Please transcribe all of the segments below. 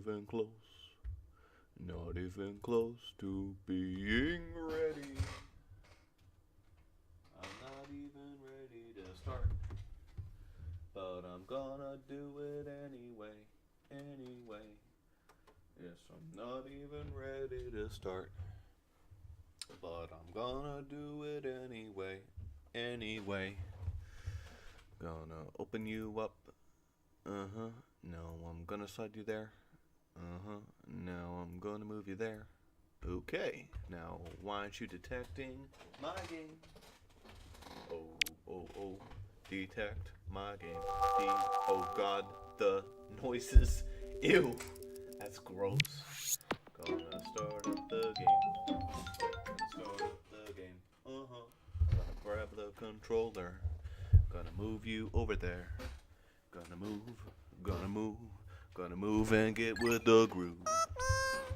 even close. Not even close to being ready. I'm not even ready to start. But I'm gonna do it anyway. Anyway. Yes, I'm not even ready to start. But I'm gonna do it anyway. Anyway. Gonna open you up. Uh-huh. No, I'm gonna slide you there. Uh-huh. Now I'm gonna move you there. Okay. Now, why aren't you detecting my game? Oh. Detect my game. Oh god, the noises. Ew. That's gross. Gonna start up the game. Start up the game. Uh-huh. Gonna grab the controller. Gonna move you over there. Gonna move and get with the groove.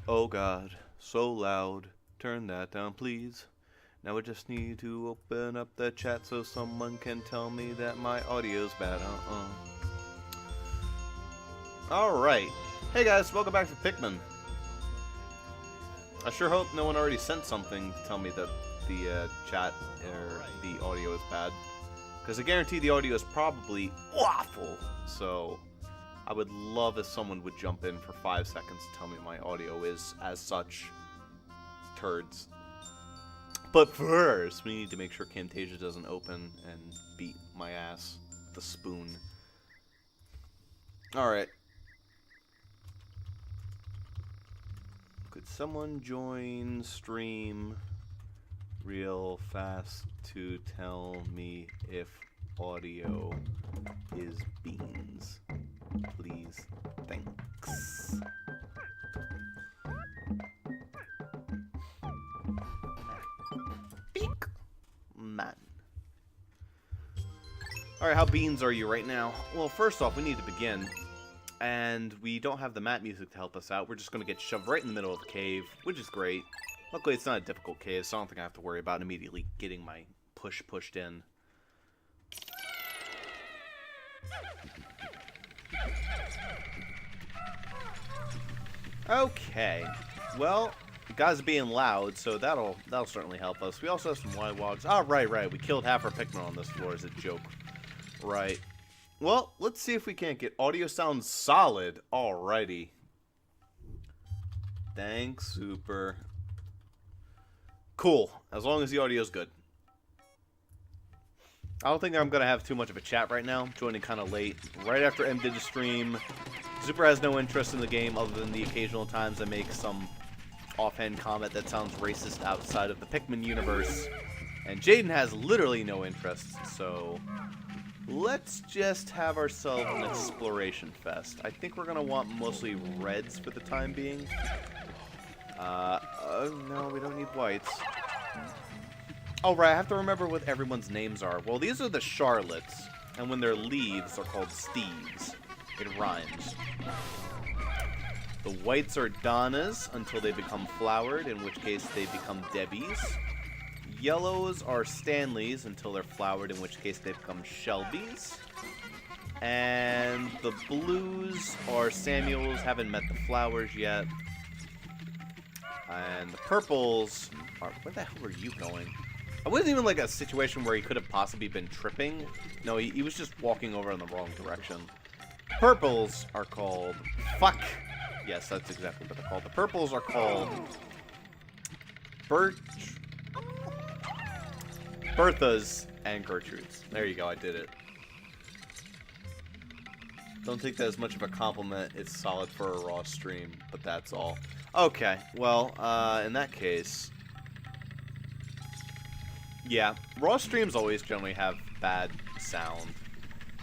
Oh god, so loud. Turn that down, please. Now I just need to open up the chat so someone can tell me that my audio's bad. Alright. Hey guys, welcome back to Pikmin. I sure hope no one already sent something to tell me that the chat or the audio is bad. Because I guarantee the audio is probably awful. So I would love if someone would jump in for 5 seconds to tell me my audio is, as such, turds. But first, we need to make sure Camtasia doesn't open and beat my ass with a spoon. Alright. Could someone join stream real fast to tell me if audio is beans? Please. Thanks. Man. Alright, how beans are you right now? Well, first off, we need to begin. And we don't have the map music to help us out. We're just going to get shoved right in the middle of the cave, which is great. Luckily, it's not a difficult cave, so I don't think I have to worry about immediately getting my pushed in. Okay. Well, the guys are being loud, so that'll certainly help us. We also have some white wogs. Oh, right. We killed half our Pikmin on this floor as a joke. Right. Well, let's see if we can't get audio sound solid. Alrighty. Thanks, super. Cool. As long as the audio's good. I don't think I'm going to have too much of a chat right now. I'm joining kind of late. Right after M did the stream. Super has no interest in the game other than the occasional times I make some offhand comment that sounds racist outside of the Pikmin universe. And Jaden has literally no interest, so let's just have ourselves an exploration fest. I think we're going to want mostly reds for the time being. No, we don't need whites. Oh, right, I have to remember what everyone's names are. Well, these are the Charlottes, and when they're leaves, they're called Steves. It rhymes. The whites are Donnas until they become flowered, in which case they become Debbies. Yellows are Stanleys until they're flowered, in which case they become Shelbys. And the blues are Samuels, haven't met the flowers yet. And the purples are... Where the hell were you going? I wasn't even like a situation where he could have possibly been tripping. No, he was just walking over in the wrong direction. Purples are called... Fuck! Yes, that's exactly what they're called. The purples are called... Berthas and Gertrudes. There you go, I did it. Don't take that as much of a compliment. It's solid for a raw stream, but that's all. Okay, well, in that case... Yeah, raw streams always generally have bad sound.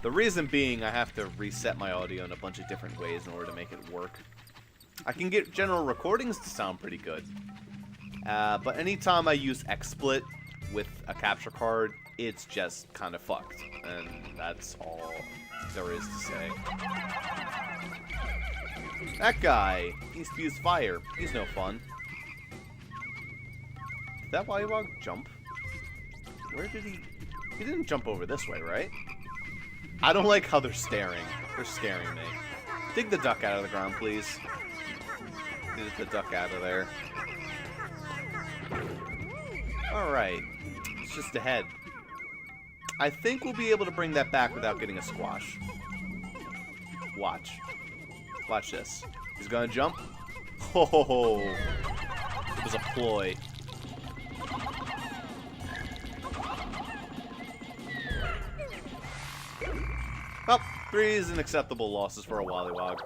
The reason being I have to reset my audio in a bunch of different ways in order to make it work. I can get general recordings to sound pretty good. But anytime I use XSplit with a capture card, it's just kind of fucked. And that's all there is to say. That guy needs to use fire. He's no fun. Did that Wallywog jump? Where did he... He didn't jump over this way, right? I don't like how they're staring. They're scaring me. Dig the duck out of the ground, please. Needed to duck out of there. Alright. It's just ahead. I think we'll be able to bring that back without getting a squash. Watch. Watch this. He's gonna jump. Oh, it was a ploy. Well, 3 is an acceptable losses for a Wollywog.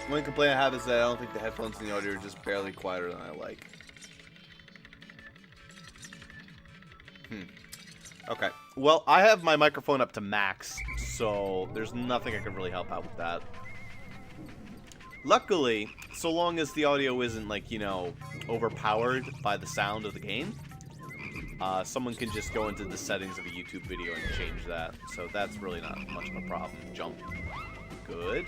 The only complaint I have is that I don't think the headphones in the audio are just barely quieter than I like. Okay. Well, I have my microphone up to max, so there's nothing I can really help out with that. Luckily, so long as the audio isn't, like, you know, overpowered by the sound of the game, someone can just go into the settings of a YouTube video and change that. So that's really not much of a problem. Jump. Good.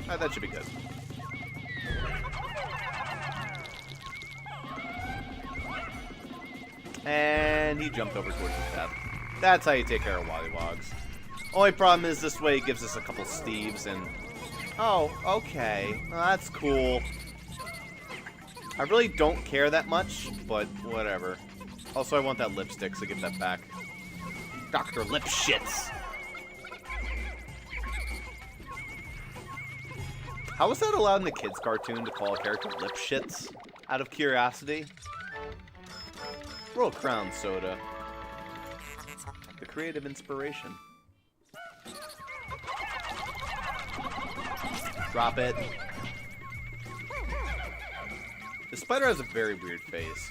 That should be good. And he jumped over towards his death. That's how you take care of Wollywogs. Only problem is this way it gives us a couple Steves and... Oh, okay. Well, that's cool. I really don't care that much, but whatever. Also, I want that lipstick, so give that back. Dr. Lipshits! How was that allowed in the kids' cartoon to call a character Lipshits? Out of curiosity? Royal Crown Soda. The creative inspiration. Drop it. The spider has a very weird face.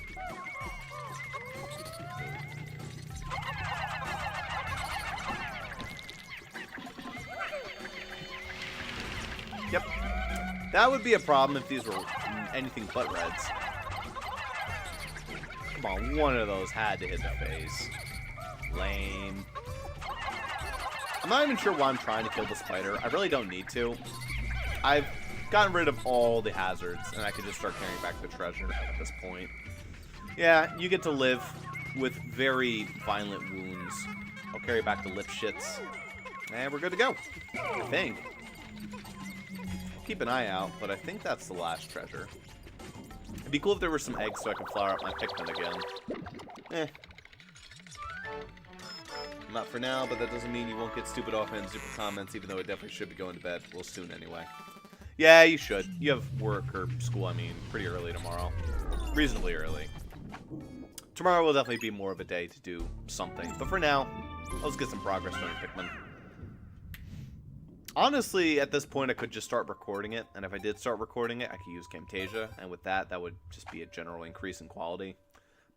Yep. That would be a problem if these were anything but reds. Come on, one of those had to hit the face. Lame. I'm not even sure why I'm trying to kill the spider. I really don't need to. I've gotten rid of all the hazards, and I can just start carrying back the treasure at this point. Yeah, you get to live with very violent wounds. I'll carry back the lip shits. And we're good to go. I think. I'll keep an eye out, but I think that's the last treasure. It'd be cool if there were some eggs so I could flower up my Pikmin again. Not for now, but that doesn't mean you won't get stupid offhand super comments, even though it definitely should be going to bed. Well, soon anyway. Yeah, you should. You have work, or school, I mean, pretty early tomorrow. Reasonably early. Tomorrow will definitely be more of a day to do something. But for now, let's get some progress on Pikmin. Honestly, at this point, I could just start recording it. And if I did start recording it, I could use Camtasia. And with that, that would just be a general increase in quality.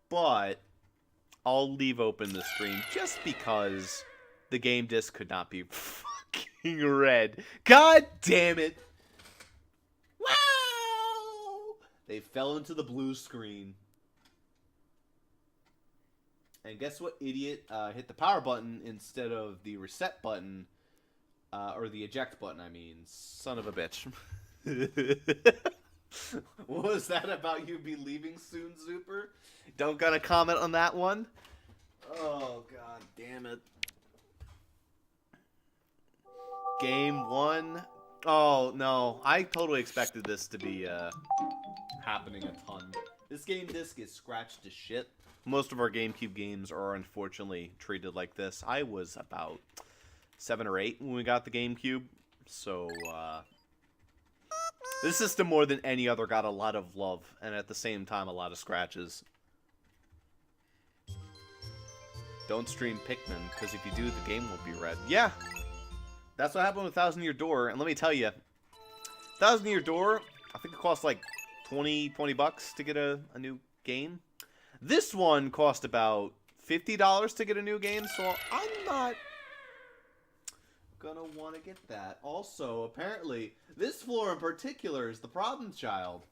But I'll leave open the stream just because the game disc could not be fucking red. God damn it. Wow! They fell into the blue screen. And guess what, idiot? Hit the power button instead of the reset button. Or the eject button, I mean. Son of a bitch. What was that about you be leaving soon, Zuper? Don't gotta comment on that one. Oh, god damn it. Game 1. Oh, no. I totally expected this to be happening a ton. This game disc is scratched to shit. Most of our GameCube games are unfortunately treated like this. I was about 7 or 8 when we got the GameCube. So, this system more than any other got a lot of love. And at the same time, a lot of scratches. Don't stream Pikmin, because if you do, the game won't be red. Yeah! That's what happened with Thousand Year Door. And let me tell you, Thousand Year Door, I think it costs like 20 bucks to get a new game. This one cost about $50 to get a new game, so I'm not gonna want to get that. Also, apparently, this floor in particular is the problem child.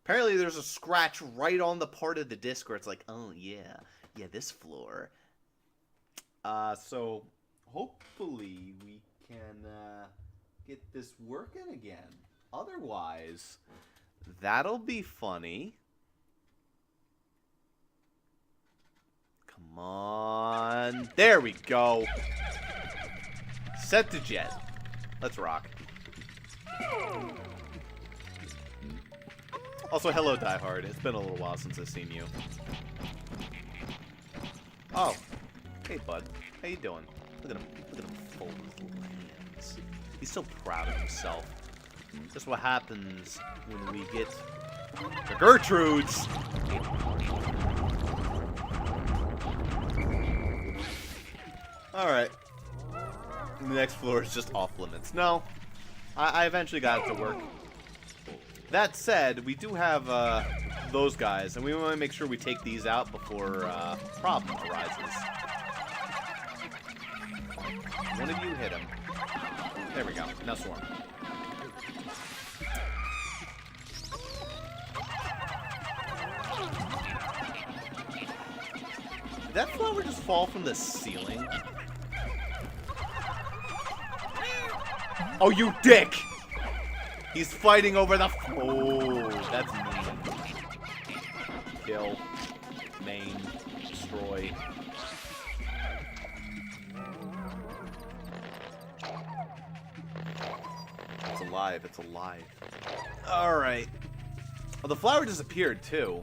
Apparently, there's a scratch right on the part of the disc where it's like, oh, yeah, this floor. So, hopefully, we can get this working again. Otherwise, that'll be funny. Come on. on. There we go. Set to jet. Let's rock. Also, hello, Die Hard. It's been a little while since I've seen you. Oh. Hey, bud. How you doing? Look at him. Look at him fold his little hands. He's so proud of himself. That's what happens when we get to Gertrudes. Alright. The next floor is just off limits. No. I eventually got it to work. That said, we do have those guys, and we want to make sure we take these out before problem arises. One of you hit him. There we go. Now swarm. Did that flower just fall from the ceiling? Oh, you dick! He's fighting over the... Oh, that's mean. Kill. Main. Destroy. It's alive. It's alive. Alright. Oh, the flower disappeared, too.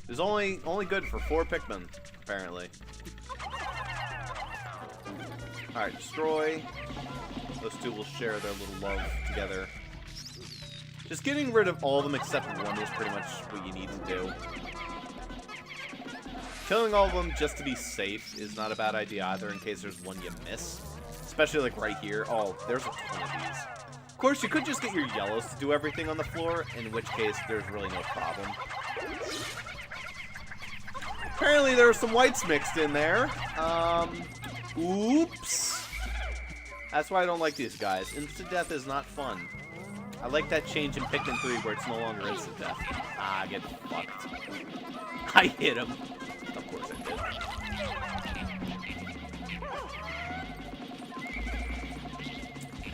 It was only good for 4 Pikmin, apparently. Alright, destroy. Those two will share their little love together. Just getting rid of all of them except one is pretty much what you need to do. Killing all of them just to be safe is not a bad idea either, in case there's one you miss. Especially like right here. Oh, there's a ton of these. Of course, you could just get your yellows to do everything on the floor, in which case there's really no problem. Apparently there were some whites mixed in there. Oops. That's why I don't like these guys. Instant death is not fun. I like that change in Pikmin 3 where it's no longer instant death. Ah, get fucked. I hit him. Of course I did.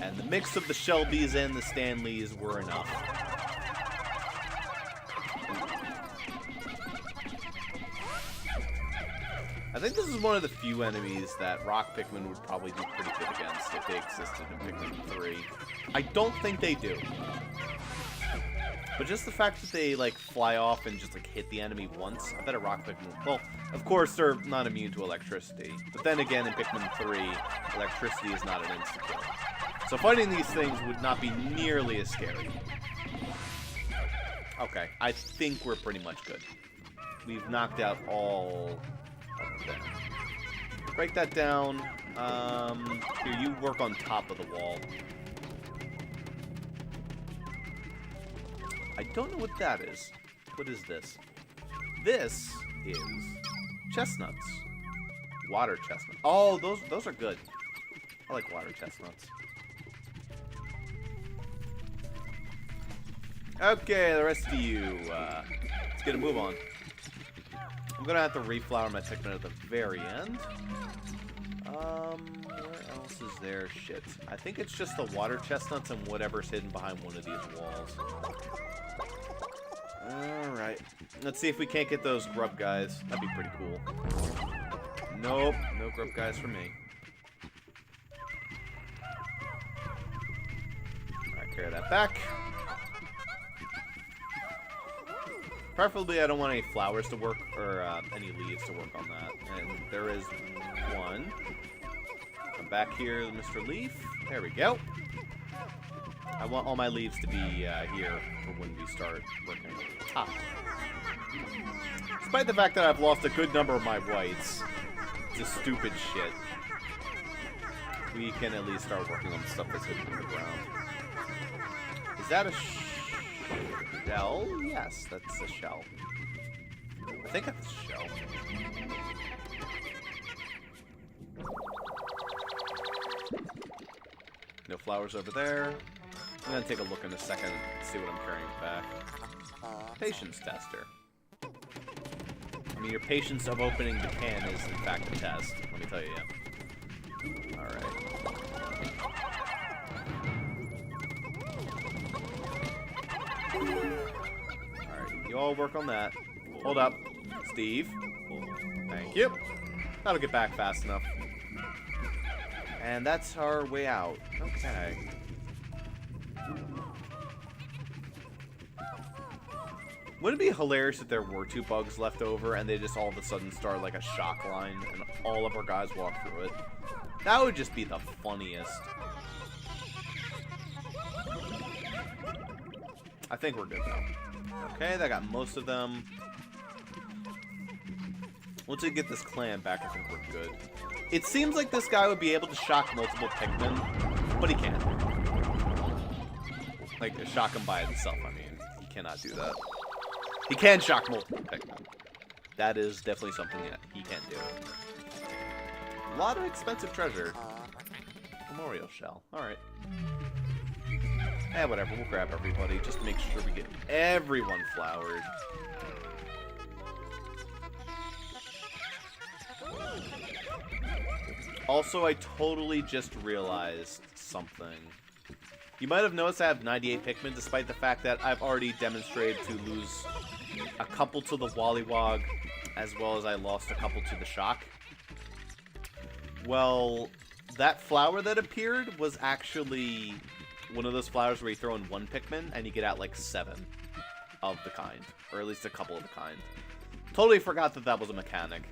And the mix of the Shelbys and the Stanleys were enough. I think this is one of the few enemies that Rock Pikmin would probably do pretty good against if they existed in Pikmin 3. I don't think they do. But just the fact that they, like, fly off and just, like, hit the enemy once, I bet a Rock Pikmin... Well, of course, they're not immune to electricity. But then again, in Pikmin 3, electricity is not an insta-kill. So fighting these things would not be nearly as scary. Okay, I think we're pretty much good. We've knocked out all... There. Break that down. Here, you work on top of the wall. I don't know what that is. What is this? This is chestnuts. Water chestnuts. Oh, those are good. I like water chestnuts. Okay, the rest of you. Let's get a move on. I'm gonna have to reflower my Pikmin at the very end. Where else is there? Shit. I think it's just the water chestnuts and whatever's hidden behind one of these walls. Alright. Let's see if we can't get those grub guys. That'd be pretty cool. Nope. No grub guys for me. Alright, carry that back. Preferably, I don't want any flowers to work, or any leaves to work on that. And there is one. Come back here, Mr. Leaf. There we go. I want all my leaves to be here for when we start working. Ah. Despite the fact that I've lost a good number of my whites, just stupid shit, we can at least start working on the stuff that's hidden in the ground. Is that a shell? Yes, that's a shell. I think that's a shell. No flowers over there. I'm gonna take a look in a second and see what I'm carrying back. Patience tester. I mean, your patience of opening the can is, in fact, a test. Let me tell you, yeah. Alright. Alright, you all work on that. Hold up. Steve. Thank you. That'll get back fast enough. And that's our way out. Okay. Wouldn't it be hilarious if there were 2 bugs left over and they just all of a sudden start like a shock line and all of our guys walk through it? That would just be the funniest. I think we're good though. Okay, that got most of them. Once we get this clan back, I think we're good. It seems like this guy would be able to shock multiple Pikmin, but he can't. Like, shock him by himself, I mean. He cannot do that. He can shock multiple Pikmin. That is definitely something that he can do. A lot of expensive treasure. Memorial shell. Alright. Eh, whatever. We'll grab everybody. Just to make sure we get everyone flowered. Also, I totally just realized something. You might have noticed I have 98 Pikmin, despite the fact that I've already demonstrated to lose a couple to the Wollywog, as well as I lost a couple to the Shock. Well, that flower that appeared was actually one of those flowers where you throw in 1 Pikmin, and you get out like 7 of the kind. Or at least a couple of the kind. Totally forgot that that was a mechanic.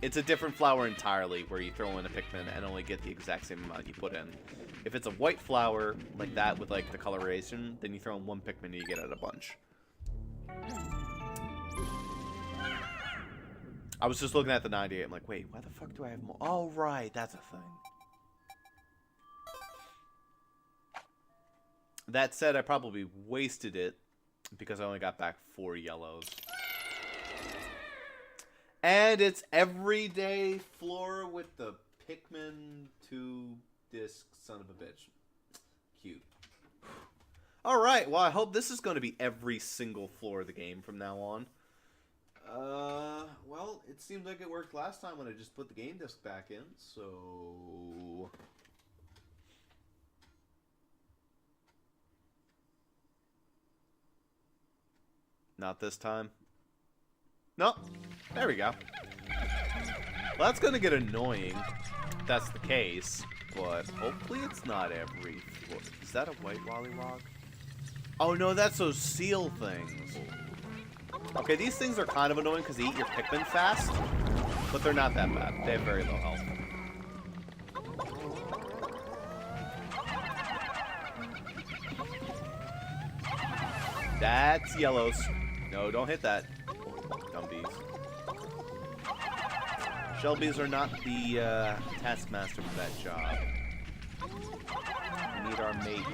It's a different flower entirely, where you throw in a Pikmin and only get the exact same amount you put in. If it's a white flower, like that, with like the coloration, then you throw in 1 Pikmin and you get out a bunch. I was just looking at the 98, I'm like, wait, why the fuck do I have more? Oh, right, that's a thing. That said, I probably wasted it, because I only got back 4 yellows. And it's everyday floor with the Pikmin 2 disc son of a bitch. Cute. Alright, well I hope this is going to be every single floor of the game from now on. Well, it seemed like it worked last time when I just put the game disc back in, so... Not this time. Nope. There we go. Well, that's going to get annoying if that's the case, but hopefully it's not every floor. Is that a white Wollywog? Oh no, that's those seal things. Okay, these things are kind of annoying because they eat your Pikmin fast, but they're not that bad. They have very low health. That's yellows. No, don't hit that. Dumbies. Shelbys are not the taskmaster for that job. We need our mate,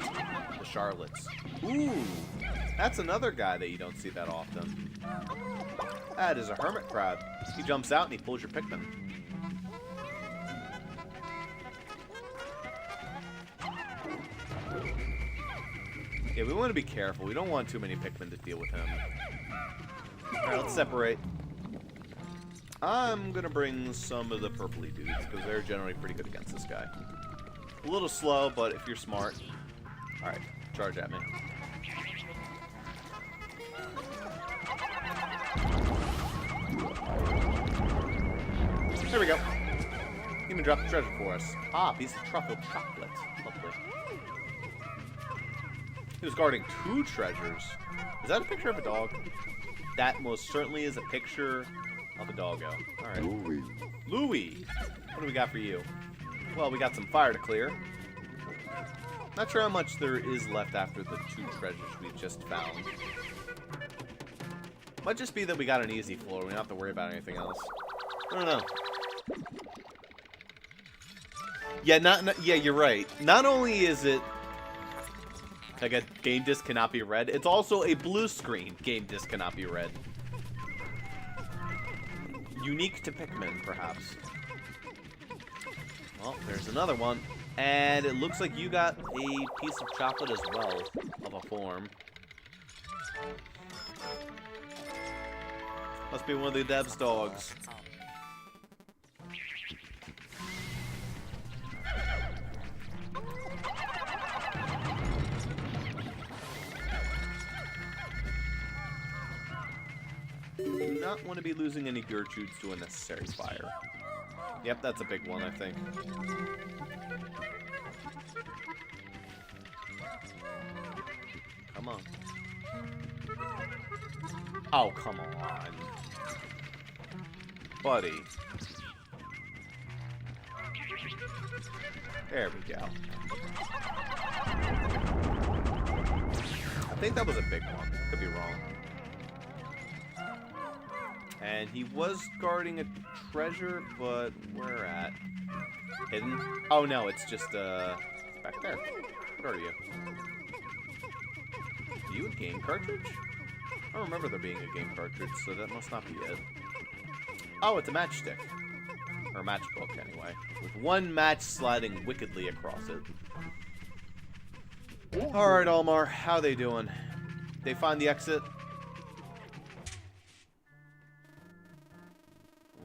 the Charlottes. Ooh, that's another guy that you don't see that often. That is a hermit crab. He jumps out and he pulls your Pikmin. Yeah, we want to be careful. We don't want too many Pikmin to deal with him. Alright, let's separate. I'm gonna bring some of the purpley dudes, because they're generally pretty good against this guy. A little slow, but if you're smart... Alright, charge at me. There we go. Even dropped the treasure for us. Ah, piece of truffle chocolate. Lovely. He was guarding 2 treasures. Is that a picture of a dog? That most certainly is a picture of a doggo. Alright. Louie. Louie! What do we got for you? Well, we got some fire to clear. Not sure how much there is left after the 2 treasures we just found. Might just be that we got an easy floor. We don't have to worry about anything else. I don't know. Yeah, yeah, you're right. Not only is it like a game disc cannot be read, it's also a blue screen game disc cannot be read. Unique to Pikmin, perhaps. Well, there's another one. And it looks like you got a piece of chocolate as well, of a form. Must be one of the devs' dogs. Do not want to be losing any Gertrudes to a necessary fire. Yep, that's a big one, I think. Come on. Oh, come on. Buddy. There we go. I think that was a big one. Could be wrong. And he was guarding a treasure, but where at? Hidden? Oh no, it's just it's back there. What are you? Are you a game cartridge? I don't remember there being a game cartridge, so that must not be it. Oh, it's a matchstick. Or a matchbook, anyway. With one match sliding wickedly across it. Alright, Almar, how they doing? They find the exit?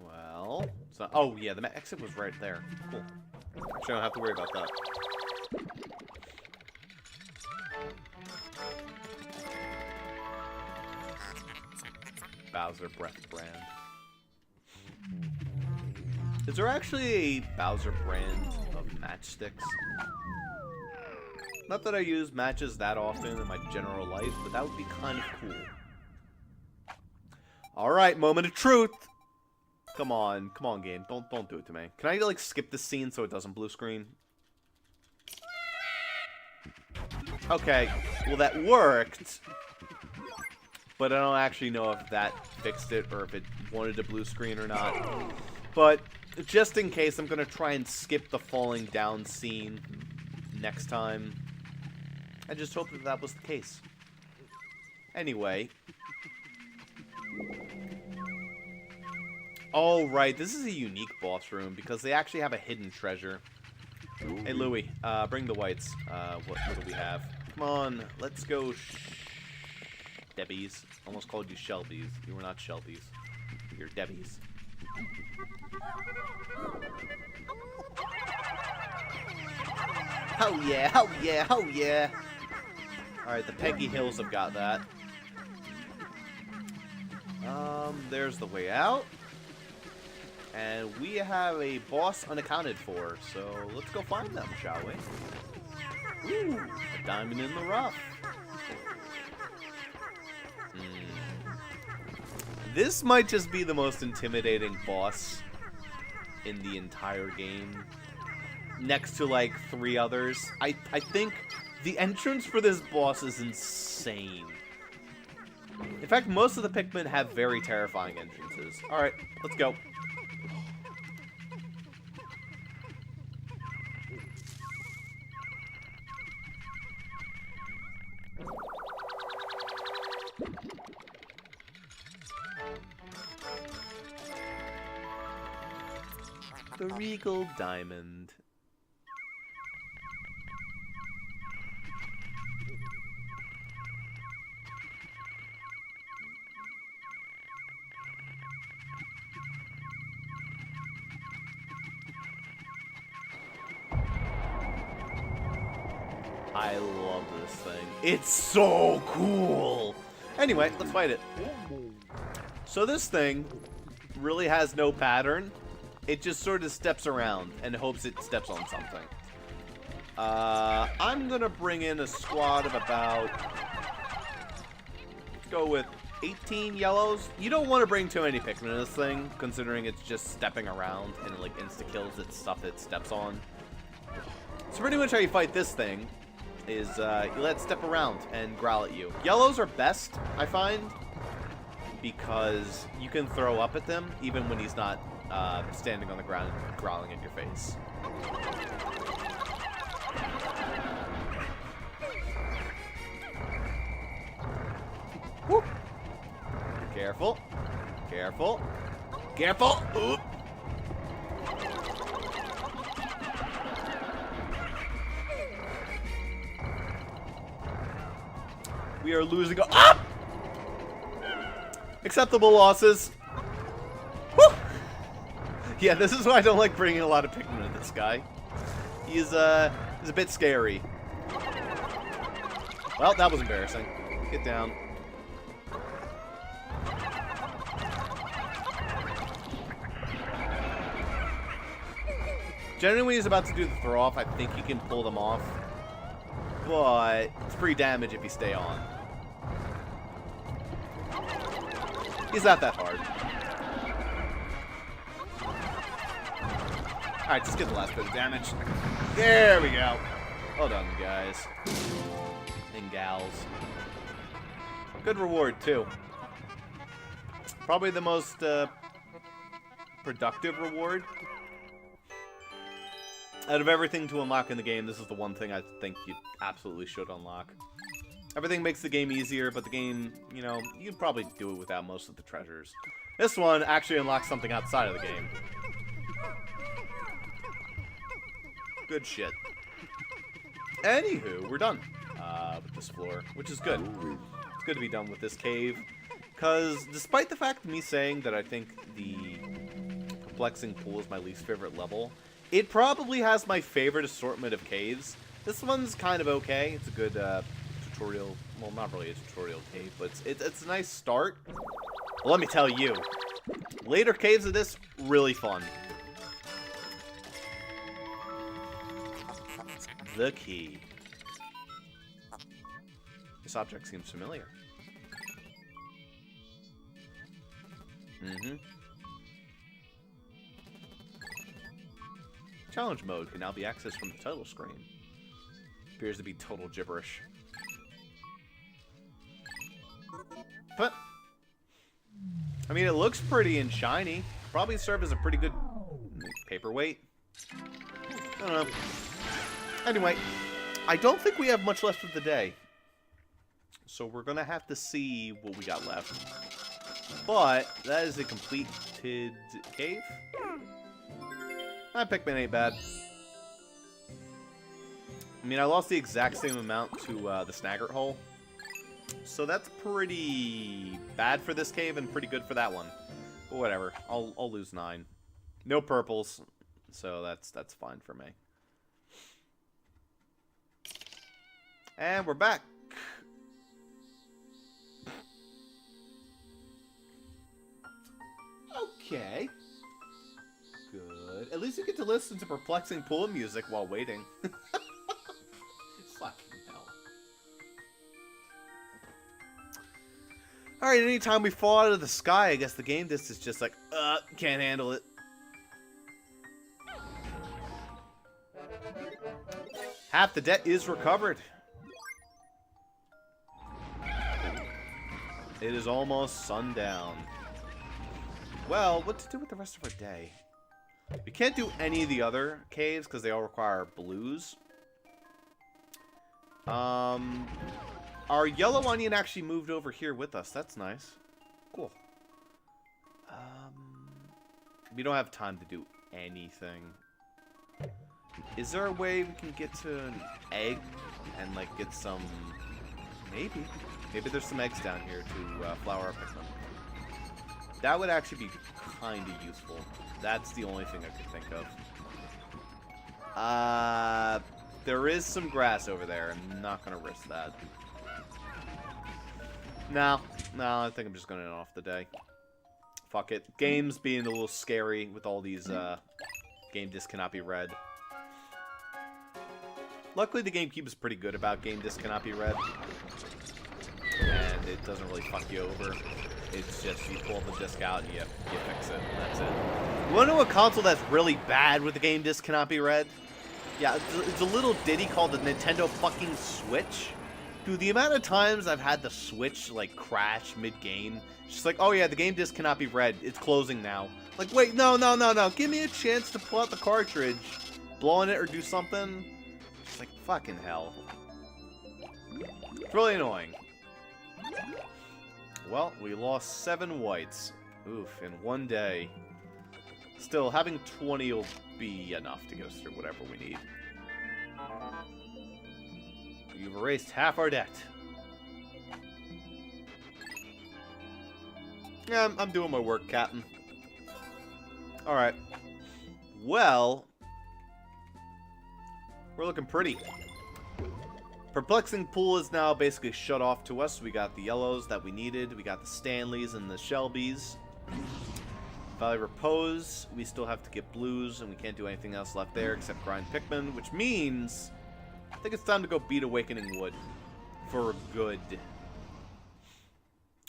Well... So, oh, yeah, the exit was right there. Cool. Actually, I don't have to worry about that. Bowser Breath brand. Is there actually a Bowser brand of matchsticks? Not that I use matches that often in my general life, but that would be kind of cool. Alright, moment of truth! Come on, game. Don't do it to me. Can I, like, skip this scene so it doesn't blue screen? Okay, well that worked. But I don't actually know if that fixed it or if it wanted a blue screen or not. But just in case, I'm going to try and skip the falling down scene next time. I just hope that that was the case. Anyway. Oh, right. This is a unique boss room because they actually have a hidden treasure. Hey, Louie, bring the whites. What do we have? Come on, let's go Debbies. Almost called you Shelbys. You were not Shelbys. You're Debbies. Oh yeah, oh yeah, oh yeah. Alright, the Peggy Hills have got that. There's the way out. And we have a boss unaccounted for, so let's go find them, shall we? Ooh, a diamond in the rough. This might just be the most intimidating boss in the entire game. Next to, like, 3 others. I think the entrance for this boss is insane. In fact, most of the Pikmin have very terrifying entrances. Alright, let's go. The Regal Diamond. I love this thing. It's so cool! Anyway, let's fight it. So this thing really has no pattern. It just sort of steps around and hopes it steps on something. I'm gonna bring in a squad of about... Let's go with 18 yellows. You don't want to bring too many Pikmin in this thing, considering it's just stepping around and it, like, insta-kills its stuff it steps on. So pretty much how you fight this thing is you let it step around and growl at you. Yellows are best, I find, because you can throw up at them even when he's not standing on the ground and growling at your face. Whoop. Careful. Careful. Careful! Oop. We are losing. Ah! Acceptable losses. Woo! Yeah, this is why I don't like bringing a lot of Pikmin into this guy. He's a bit scary. Well, that was embarrassing. Get down. Generally, when he's about to do the throw off, I think he can pull them off. But it's free damage if you stay on. He's not that hard. Alright, just get the last bit of damage. There we go. Well done, guys. And gals. Good reward, too. Probably the most productive reward. Out of everything to unlock in the game, this is the one thing I think you absolutely should unlock. Everything makes the game easier, but the game, you know, you'd probably do it without most of the treasures. This one actually unlocks something outside of the game. Good shit. Anywho, we're done with this floor, which is good. It's good to be done with this cave. Because despite the fact of me saying that I think the perplexing pool is my least favorite level, it probably has my favorite assortment of caves. This one's kind of okay. It's a good tutorial. Well, not really a tutorial cave, but it's a nice start. Well, let me tell you, later caves of this, really fun. The key. This object seems familiar. Challenge mode can now be accessed from the title screen. Appears to be total gibberish. But, I mean, it looks pretty and shiny. Probably serve as a pretty good paperweight. I don't know. Anyway, I don't think we have much left of the day. So we're going to have to see what we got left. But, that is a completed cave. Pikmin ain't bad. I mean, I lost the exact same amount to the Snaggart hole. So that's pretty bad for this cave and pretty good for that one. But whatever. I'll lose 9. No purples. So that's fine for me. And we're back. Okay. Good. At least you get to listen to perplexing pool music while waiting. Fucking hell. Alright, anytime we fall out of the sky, I guess the game disc is just like, can't handle it. Half the debt is recovered. It is almost sundown. Well, what to do with the rest of our day? We can't do any of the other caves because they all require blues. Our yellow onion actually moved over here with us. That's nice. Cool. We don't have time to do anything. Is there a way we can get to an egg and, like, get some... Maybe. Maybe there's some eggs down here to flower our Pikmin. That would actually be kind of useful. That's the only thing I could think of. There is some grass over there. I'm not going to risk that. No, I think I'm just going to end off the day. Fuck it. Game's being a little scary with all these, game disc cannot be read. Luckily, the GameCube is pretty good about game disc cannot be read. And it doesn't really fuck you over. It's just you pull the disc out and you fix it. That's it. You want to know a console that's really bad with the game disc cannot be read? Yeah, it's a little ditty called the Nintendo fucking Switch. Dude, the amount of times I've had the Switch, like, crash mid-game. It's just like, oh yeah, the game disc cannot be read. It's closing now. Like, wait, no. Give me a chance to pull out the cartridge, blow on it, or do something. It's like, fucking hell. It's really annoying. Well, we lost 7 whites. Oof, in one day. Still, having 20 will be enough to get us through whatever we need. You've erased half our debt. Yeah, I'm doing my work, Captain. Alright. Well, we're looking pretty. Perplexing Pool is now basically shut off to us. We got the yellows that we needed. We got the Stanleys and the Shelbys. Valley Repose, we still have to get blues, and we can't do anything else left there except grind Pikmin, which means I think it's time to go beat Awakening Wood for good.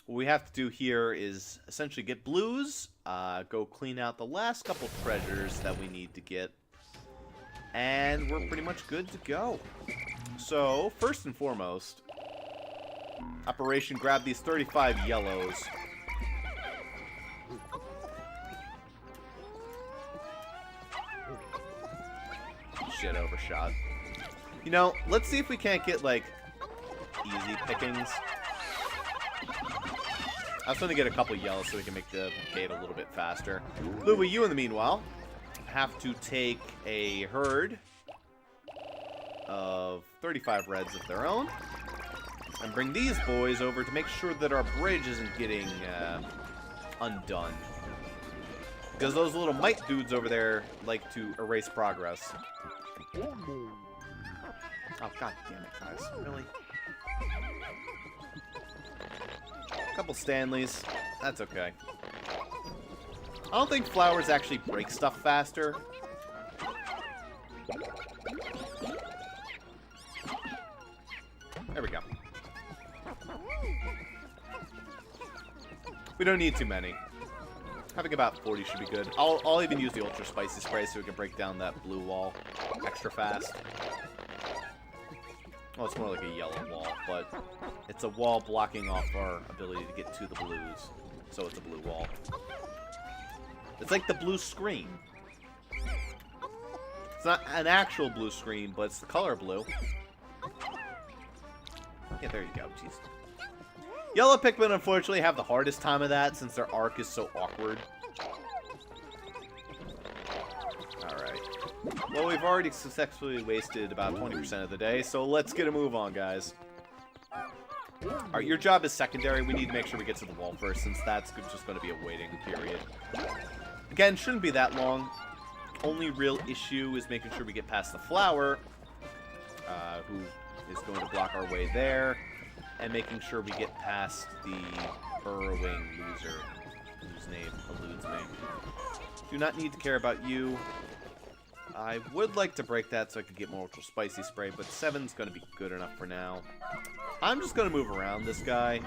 What we have to do here is essentially get blues, go clean out the last couple treasures that we need to get, and we're pretty much good to go. So, first and foremost, Operation grab these 35 yellows. Shit, overshot. You know, let's see if we can't get, like, easy pickings. I was trying to get a couple yellows so we can make the gate a little bit faster. Louie, you in the meanwhile have to take a herd of 35 reds of their own and bring these boys over to make sure that our bridge isn't getting undone. Because those little mite dudes over there like to erase progress. Oh, god damn it, guys. Really? A couple Stanleys. That's okay. I don't think flowers actually break stuff faster. There we go. We don't need too many. Having about 40 should be good. I'll even use the ultra spicy spray so we can break down that blue wall extra fast. Well, it's more like a yellow wall, but it's a wall blocking off our ability to get to the blues. So it's a blue wall. It's like the blue screen. It's not an actual blue screen, but it's the color blue. Yeah, there you go. Jeez. Yellow Pikmin, unfortunately, have the hardest time of that since their arc is so awkward. Alright. Well, we've already successfully wasted about 20% of the day, so let's get a move on, guys. Alright, your job is secondary. We need to make sure we get to the wall first, since that's just going to be a waiting period. Again, shouldn't be that long. Only real issue is making sure we get past the flower, who is going to block our way there, and making sure we get past the burrowing loser, whose name eludes me. Do not need to care about you. I would like to break that so I could get more ultra spicy spray, but 7's going to be good enough for now. I'm just going to move around this guy.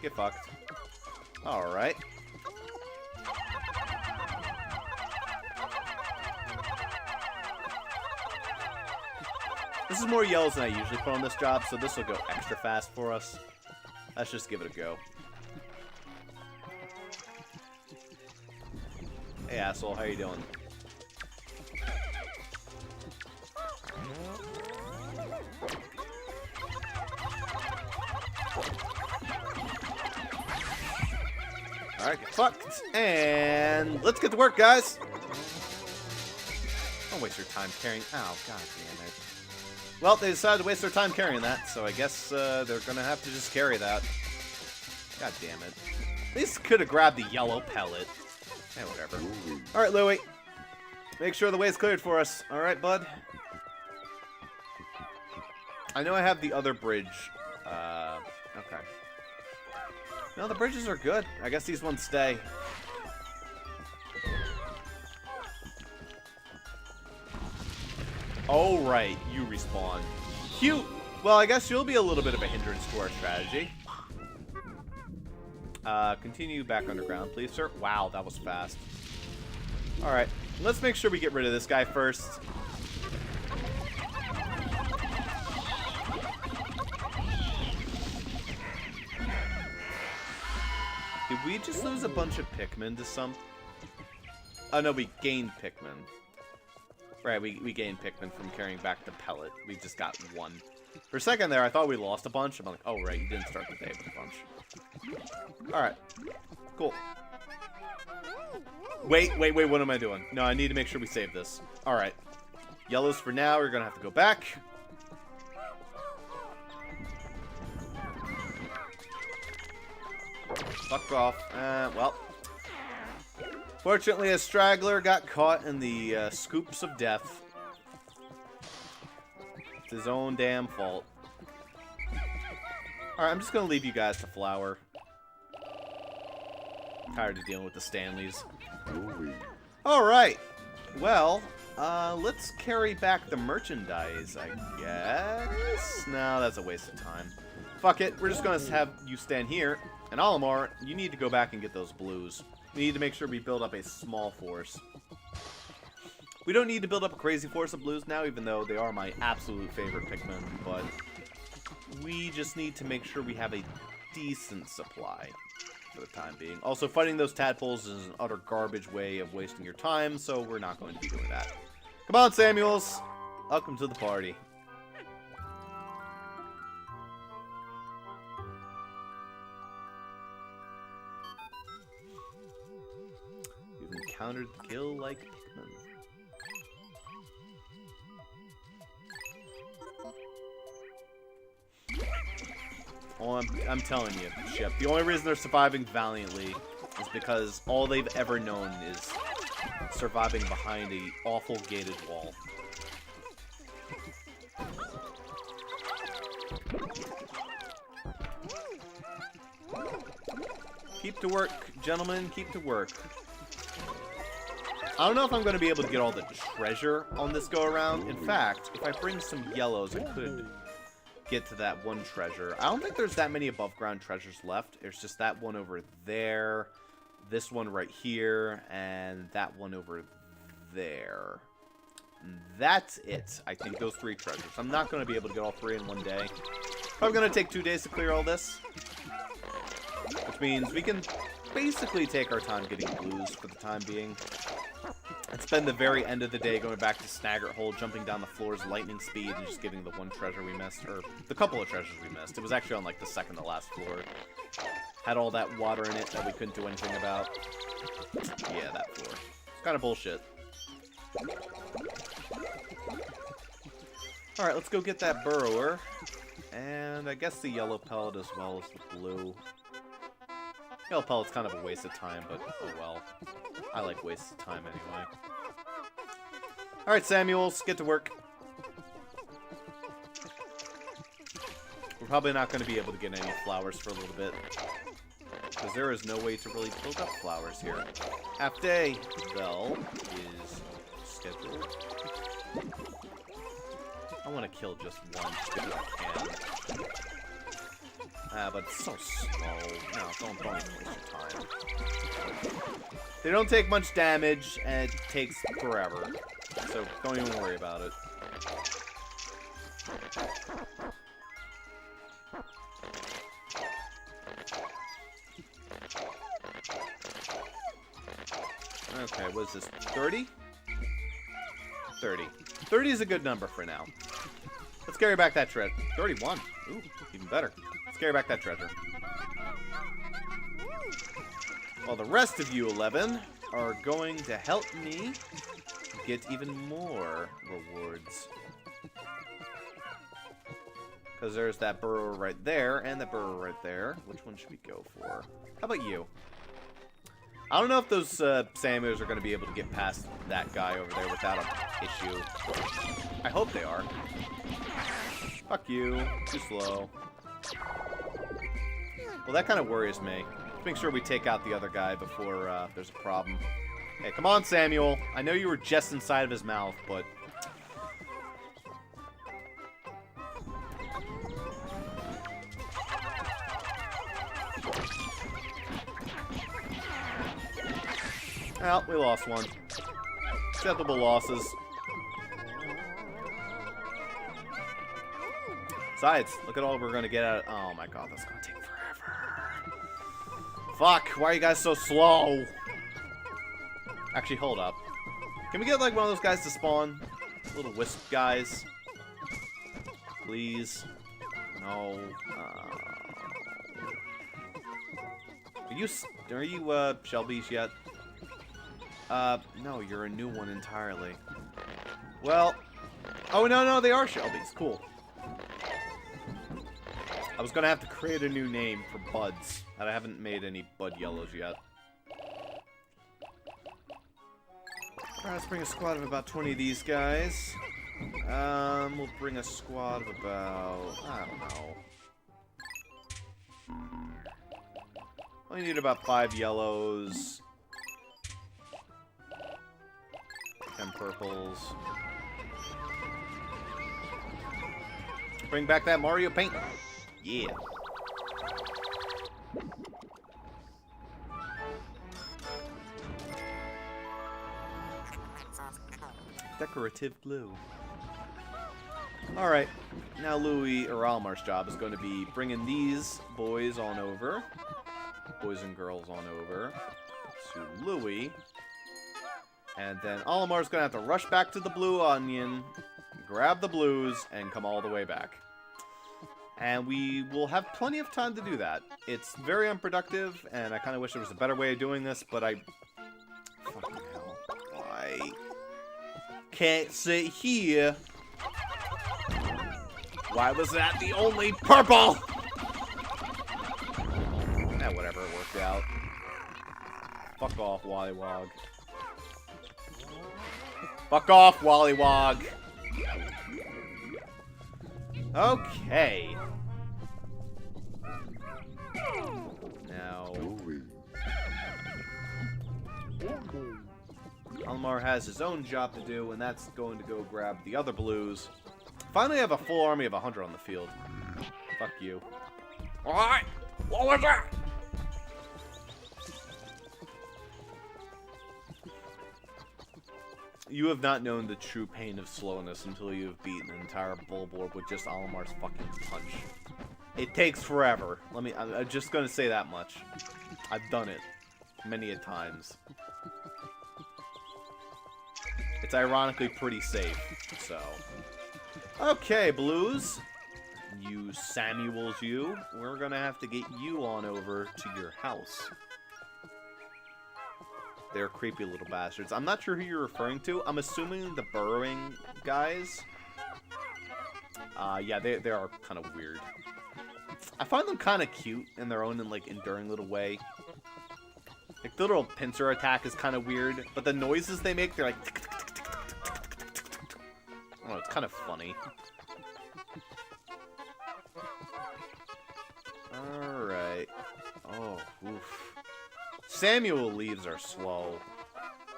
Get fucked. Alright. This is more yellows than I usually put on this job, so this will go extra fast for us. Let's just give it a go. Hey, asshole, how you doing? Alright, get fucked. And let's get to work, guys. Don't waste your time carrying... Oh, god damn it. Well, they decided to waste their time carrying that, so I guess they're going to have to just carry that. God damn it. At least could have grabbed the yellow pellet. Eh, whatever. Alright, Louie. Make sure the way's cleared for us. Alright, bud. I know I have the other bridge. Okay. No, the bridges are good. I guess these ones stay. Oh, right. You respawn. Cute. Well, I guess you'll be a little bit of a hindrance to our strategy. Continue back underground, please, sir. Wow, that was fast. Alright. Let's make sure we get rid of this guy first. Did we just lose a bunch of Pikmin to some... Oh, no, we gained Pikmin. Right, we gained Pikmin from carrying back the pellet. We just got one. For a second there, I thought we lost a bunch. I'm like, oh, right, you didn't start the day with a bunch. Alright. Cool. Wait, what am I doing? No, I need to make sure we save this. Alright. Yellows for now, we're gonna have to go back. Fuck off. Well. Fortunately, a straggler got caught in the scoops of death. It's his own damn fault. Alright, I'm just gonna leave you guys to flower. Tired of dealing with the Stanleys. Alright. Well, let's carry back the merchandise, I guess? No, that's a waste of time. Fuck it, we're just gonna have you stand here. And Olimar, you need to go back and get those blues. We need to make sure we build up a small force. We don't need to build up a crazy force of blues now, even though they are my absolute favorite Pikmin, but we just need to make sure we have a decent supply for the time being. Also, fighting those tadpoles is an utter garbage way of wasting your time, so we're not going to be doing that. Come on, Samuels! Welcome to the party. You've encountered the kill-like Pikmin. Oh, I'm telling you, Shep, the only reason they're surviving valiantly is because all they've ever known is surviving behind a awful gated wall. Keep to work, gentlemen, keep to work. I don't know if I'm going to be able to get all the treasure on this go-around. In fact, if I bring some yellows, I could get to that one treasure. I don't think there's that many above-ground treasures left. There's just that one over there, this one right here, and that one over there. And that's it. I think those 3 treasures. I'm not going to be able to get all 3 in one day. Probably going to take 2 days to clear all this. Which means we can basically take our time getting blues for the time being. And spend the very end of the day going back to Snaggart Hole, jumping down the floors lightning speed, and just getting the one treasure we missed. Or the couple of treasures we missed. It was actually on, like, the second to last floor. Had all that water in it that we couldn't do anything about. Yeah, that floor. It's kind of bullshit. Alright, let's go get that burrower. And I guess the yellow pellet as well as the blue. Yellow pellet's kind of a waste of time, but oh well. I like wastes of time anyway. Alright, Samuels, get to work. We're probably not going to be able to get any flowers for a little bit. Because there is no way to really build up flowers here. Half day bell is scheduled. I want to kill just one just because I can. But it's so slow. No, don't even waste your time. They don't take much damage, and it takes forever. So don't even worry about it. Okay, what is this? 30? 30. 30 is a good number for now. Let's carry back that treasure. 31. Ooh, even better. Let's carry back that treasure. While the rest of you 11 are going to help me get even more rewards. Because there's that burrower right there and the burrower right there. Which one should we go for? How about you? I don't know if those Samus are going to be able to get past that guy over there without an issue. I hope they are. Fuck you. Too slow. Well, that kind of worries me. Let's make sure we take out the other guy before there's a problem. Hey, come on, Samuel. I know you were just inside of his mouth, but... Well, we lost one. Acceptable losses. Besides, look at all we're gonna get out of... Oh my god, that's gonna take forever. Fuck, why are you guys so slow? Actually, hold up. Can we get, like, one of those guys to spawn? Little wisp guys. Please. No. Are you Shelbys yet? No, you're a new one entirely. Well, oh, no, they are Shelbys. Cool. I was gonna have to create a new name for buds, and I haven't made any bud yellows yet. Alright, let's bring a squad of about 20 of these guys. We'll bring a squad of about, I don't know. I need about 5 yellows. 10 purples. Bring back that Mario paint. Yeah. Decorative glue. Alright, now Louis, or Almar's job is going to be bringing these boys on over. Boys and girls on over to Louis. And then Almar's going to have to rush back to the Blue Onion, grab the blues, and come all the way back. And we will have plenty of time to do that. It's very unproductive, and I kind of wish there was a better way of doing this, but I... Fucking hell. I can't sit here. Why was that the only purple? Whatever, it worked out. Fuck off, Wollywog. Fuck off, Wollywog. Okay. Now... Almar has his own job to do, and that's going to go grab the other blues. Finally have a full army of 100 on the field. Fuck you. Alright! What was that? You have not known the true pain of slowness until you have beaten an entire bullboard with just Almar's fucking punch. It takes forever. I'm just gonna say that much. I've done it many a times. It's ironically pretty safe, so. Okay, Blues. You Samuels, you. We're gonna have to get you on over to your house. They're creepy little bastards. I'm not sure who you're referring to. I'm assuming the burrowing guys. Yeah, they are kind of weird. I find them kind of cute in their own, like, enduring little way. Like, the little pincer attack is kind of weird, but the noises they make, they're like... I don't know, it's kind of funny. Alright. Oh, oof. Samuel leaves are slow.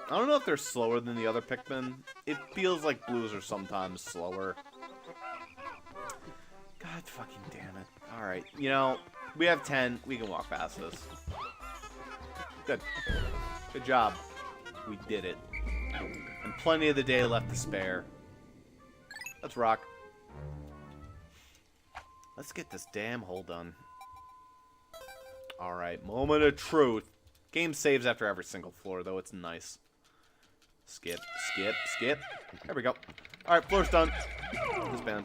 I don't know if they're slower than the other Pikmin. It feels like blues are sometimes slower. God fucking damn it. Alright, you know, we have 10. We can walk past this. Good. Good job. We did it. And plenty of the day left to spare. Let's rock. Let's get this damn hole done. Alright, moment of truth. Game saves after every single floor, though. It's nice. Skip, skip, skip. There we go. Alright, floor's done. Disband.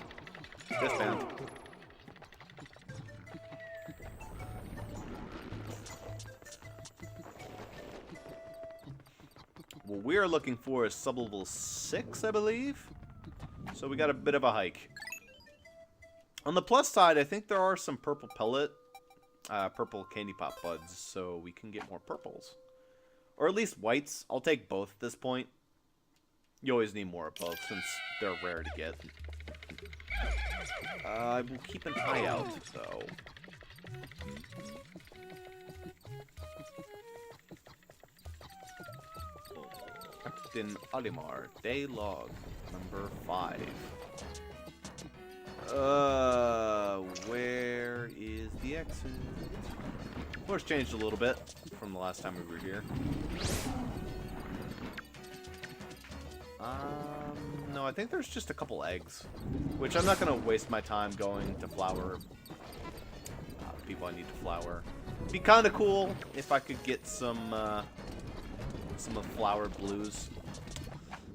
Disband. What we are looking for is sub-level 6, I believe. So we got a bit of a hike. On the plus side, I think there are some purple pellet, purple candy pop buds, so we can get more purples. Or at least whites. I'll take both at this point. You always need more of both, since they're rare to get. I will keep an eye out, though. Captain Olimar, day log, number 5. Where is the exit? Floor's changed a little bit from the last time we were here. No, I think there's just a couple eggs, which I'm not gonna waste my time going to flower people I need to flower. It'd be kind of cool if I could get some of the flower blues,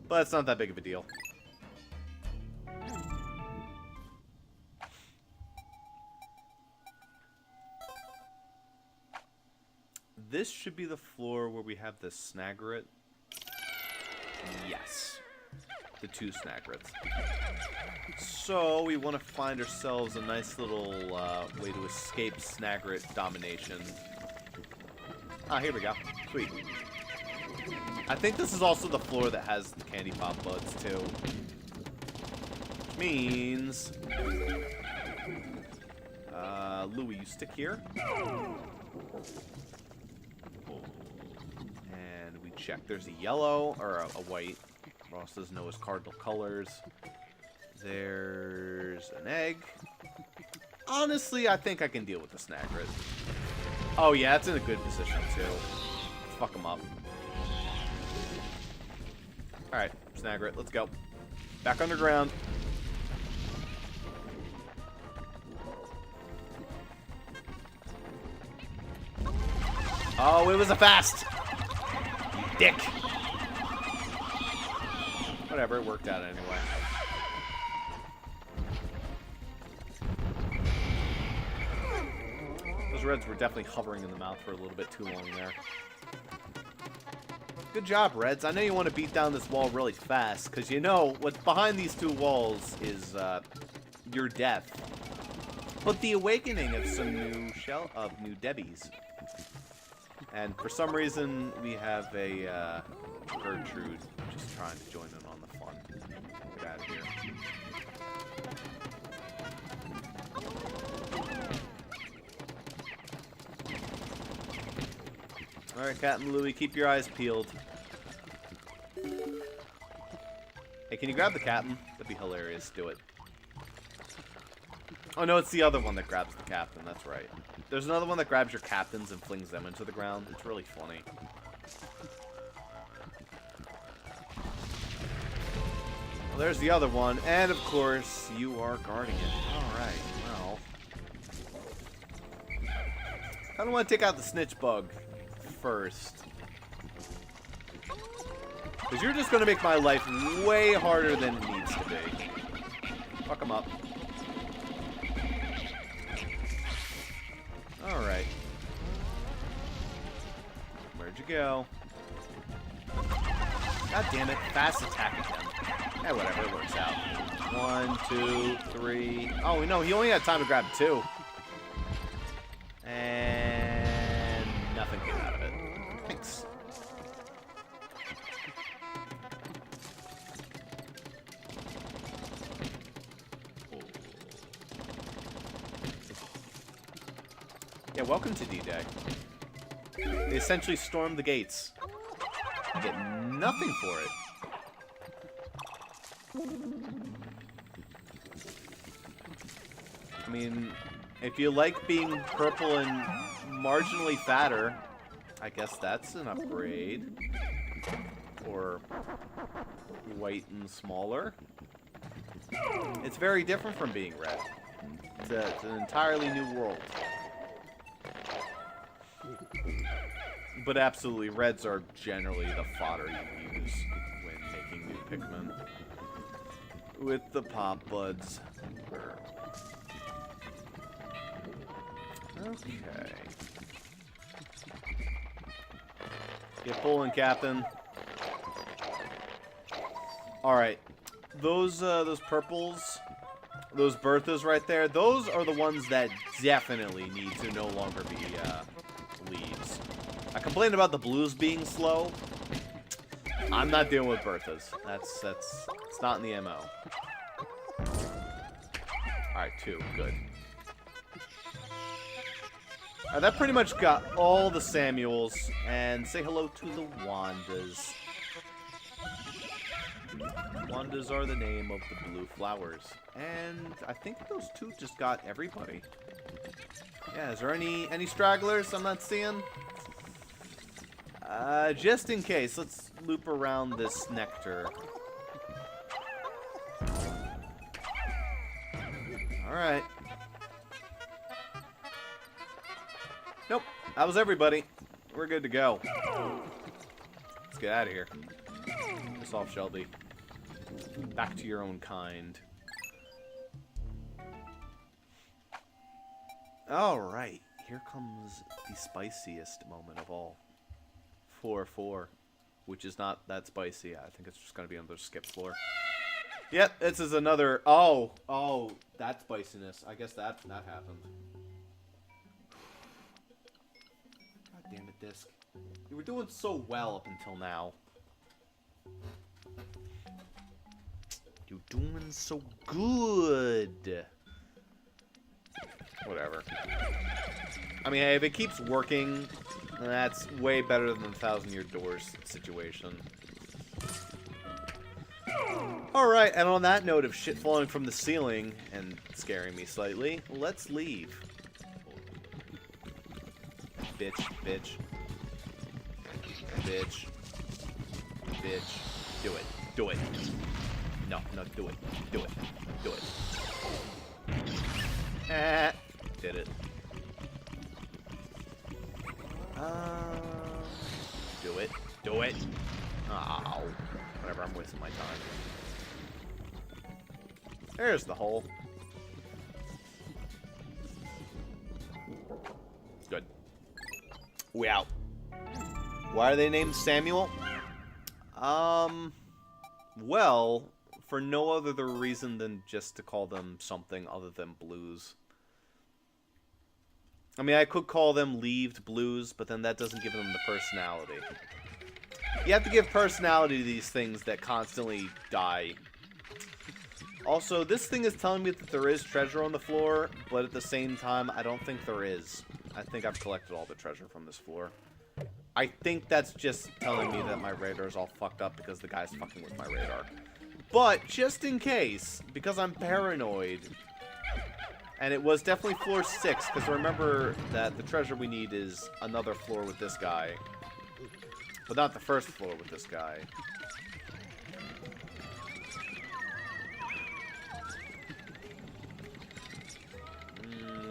but it's not that big of a deal. This should be the floor where we have the Snagret. Yes. The 2 Snagrets. So, we want to find ourselves a nice little way to escape Snagret domination. Ah, here we go. Sweet. I think this is also the floor that has the candy pop buds, too. Which means... Louis, you stick here. check. There's a yellow, or a white. Ross doesn't know his cardinal colors. There's an egg. Honestly, I think I can deal with the Snagrid. Oh yeah, it's in a good position too. Let's fuck him up. Alright, Snagrid, let's go. Back underground. Oh, it was a fast! You dick! Whatever, it worked out anyway. Those reds were definitely hovering in the mouth for a little bit too long there. Good job, Reds. I know you want to beat down this wall really fast, because you know what's behind these two walls is your death. But the awakening of some new Debbies. And for some reason, we have a Gertrude just trying to join in on the fun. Get out of here. Alright, Captain Louie, keep your eyes peeled. Hey, can you grab the captain? That'd be hilarious. Do it. Oh, no, it's the other one that grabs the captain. That's right. There's another one that grabs your captains and flings them into the ground. It's really funny. Well, there's the other one. And, of course, you are guarding it. Alright, well. I don't want to take out the snitch bug first. Because you're just going to make my life way harder than it needs to be. Fuck him up. Alright. Where'd you go? God damn it. Fast attack again. Yeah, whatever. It works out. 1, 2, 3. Oh, no. He only had time to grab 2. And nothing came out of it. Thanks. Yeah, welcome to D-Day. They essentially stormed the gates. You get nothing for it. I mean, if you like being purple and marginally fatter, I guess that's an upgrade. Or white and smaller. It's very different from being red. It's an entirely new world. But absolutely, reds are generally the fodder you use when making new Pikmin. With the pop buds. Okay. Get pulling, Captain. Alright. Those purples, those Berthas right there, those are the ones that definitely need to no longer be leaves. I complained about the blues being slow. I'm not dealing with Berthas. It's not in the MO. Alright, 2. Good. Alright, that pretty much got all the Samuels. And say hello to the Wandas. Wandas are the name of the blue flowers. And I think those 2 just got everybody. Yeah, is there any stragglers I'm not seeing? Just in case, let's loop around this nectar. Alright. Nope, that was everybody. We're good to go. Let's get out of here. Piss off, Shelby. Back to your own kind. Alright, here comes the spiciest moment of all. 4-4, which is not that spicy. I think it's just going to be another skip floor. Yep, this is another... Oh, that spiciness. I guess that happened. God damn it, Disc. You were doing so well up until now. You're doing so good. Whatever. I mean, hey, if it keeps working That's way better than the 1,000-year doors situation. Alright, and on that note of shit falling from the ceiling and scaring me slightly, let's leave. Bitch, bitch. Bitch. Bitch. Do it. Do it. No, no, do it. Do it. Do it. Did it. Do it. Do it. Ow. Whatever, I'm wasting my time. There's the hole. Good. We out. Why are they named Samuel? Well, for no other reason than just to call them something other than blues. I mean, I could call them Leaved Blues, but then that doesn't give them the personality. You have to give personality to these things that constantly die. Also, this thing is telling me that there is treasure on the floor, but at the same time, I don't think there is. I think I've collected all the treasure from this floor. I think that's just telling me that my radar is all fucked up because the guy's fucking with my radar. But, just in case, because I'm paranoid, and it was definitely floor 6, because remember that the treasure we need is another floor with this guy. But not the first floor with this guy.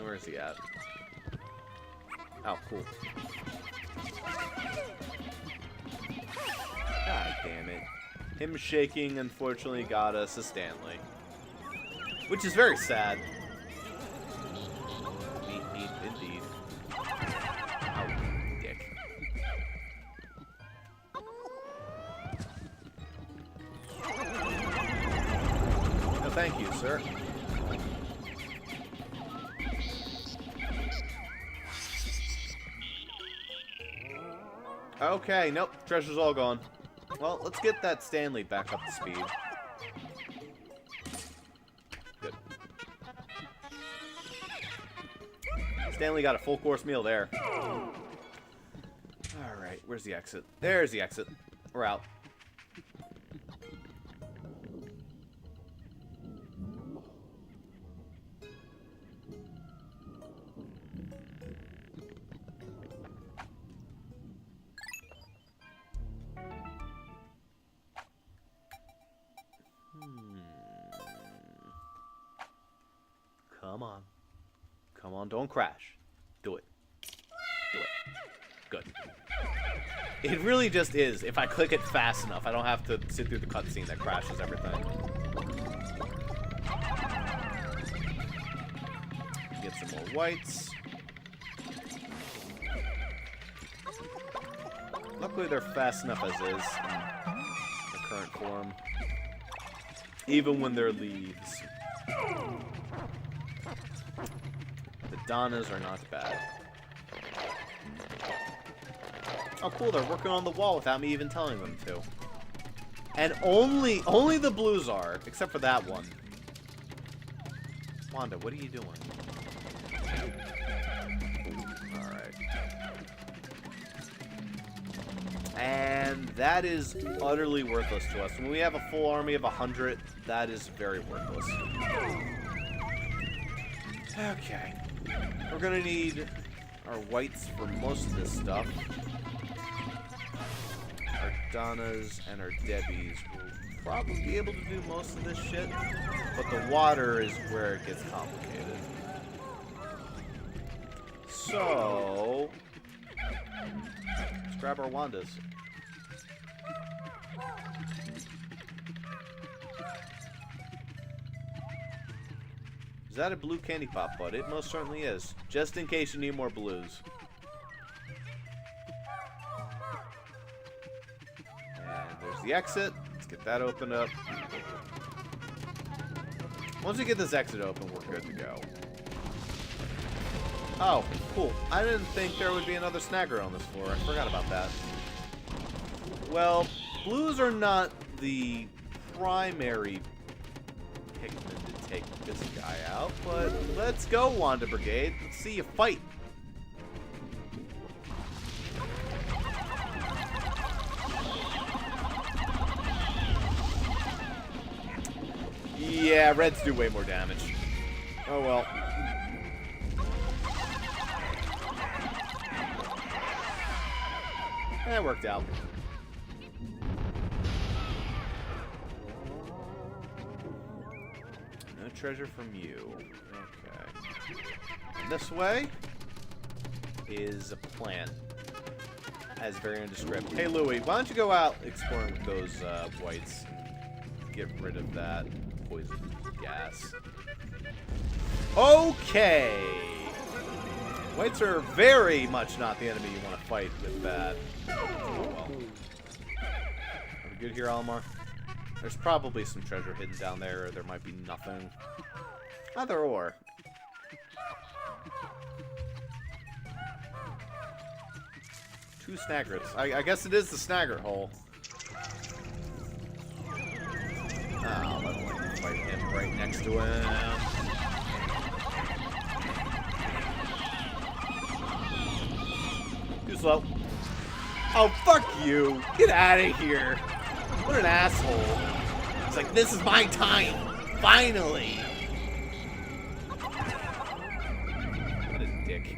Where's he at? Oh, cool. God damn it. Him shaking, unfortunately, got us a Stanley. Which is very sad. Neat, indeed. Oh, dick. No, thank you, sir. Okay, nope, treasure's all gone. Well, let's get that Stanley back up to speed. Good. Stanley got a full course meal there. Alright, where's the exit? There's the exit. We're out. Come on. Come on, don't crash. Do it. Do it. Good. It really just is. If I click it fast enough, I don't have to sit through the cutscene that crashes everything. Get some more whites. Luckily, they're fast enough as is in the current form. Even when they're leaves. The Donnas are not bad. Oh, cool, they're working on the wall without me even telling them to. And only the blues are, except for that one. Wanda, what are you doing? Alright. And that is utterly worthless to us. When we have a full army of 100, that is very worthless. Okay. We're gonna need our whites for most of this stuff. Our Donnas and our Debbies will probably be able to do most of this shit, but the water is where it gets complicated. So, let's grab our Wandas. Is that a blue candy pop, bud? It most certainly is. Just in case you need more blues. And there's the exit. Let's get that opened up. Once we get this exit open, we're good to go. Oh, cool. I didn't think there would be another snagger on this floor. I forgot about that. Well, blues are not the primary Pikmin to take this guy out, but let's go, Wanda Brigade. Let's see you fight. Yeah, reds do way more damage. Oh well. That worked out. No treasure from you. Okay. And this way is a plan. As very nondescript. Hey, Louie, why don't you go out exploring with those whites and get rid of that poison gas? Okay. Whites are very much not the enemy you want to fight with that. Oh, well. Are we good here, Almar? There's probably some treasure hidden down there, or there might be nothing. Either or. Two snaggerts. I guess it is the snaggert hole. Oh, let me fight him right next to him. Too slow. Oh, fuck you. Get out of here. What an asshole. It's like, this is my time. Finally. What a dick.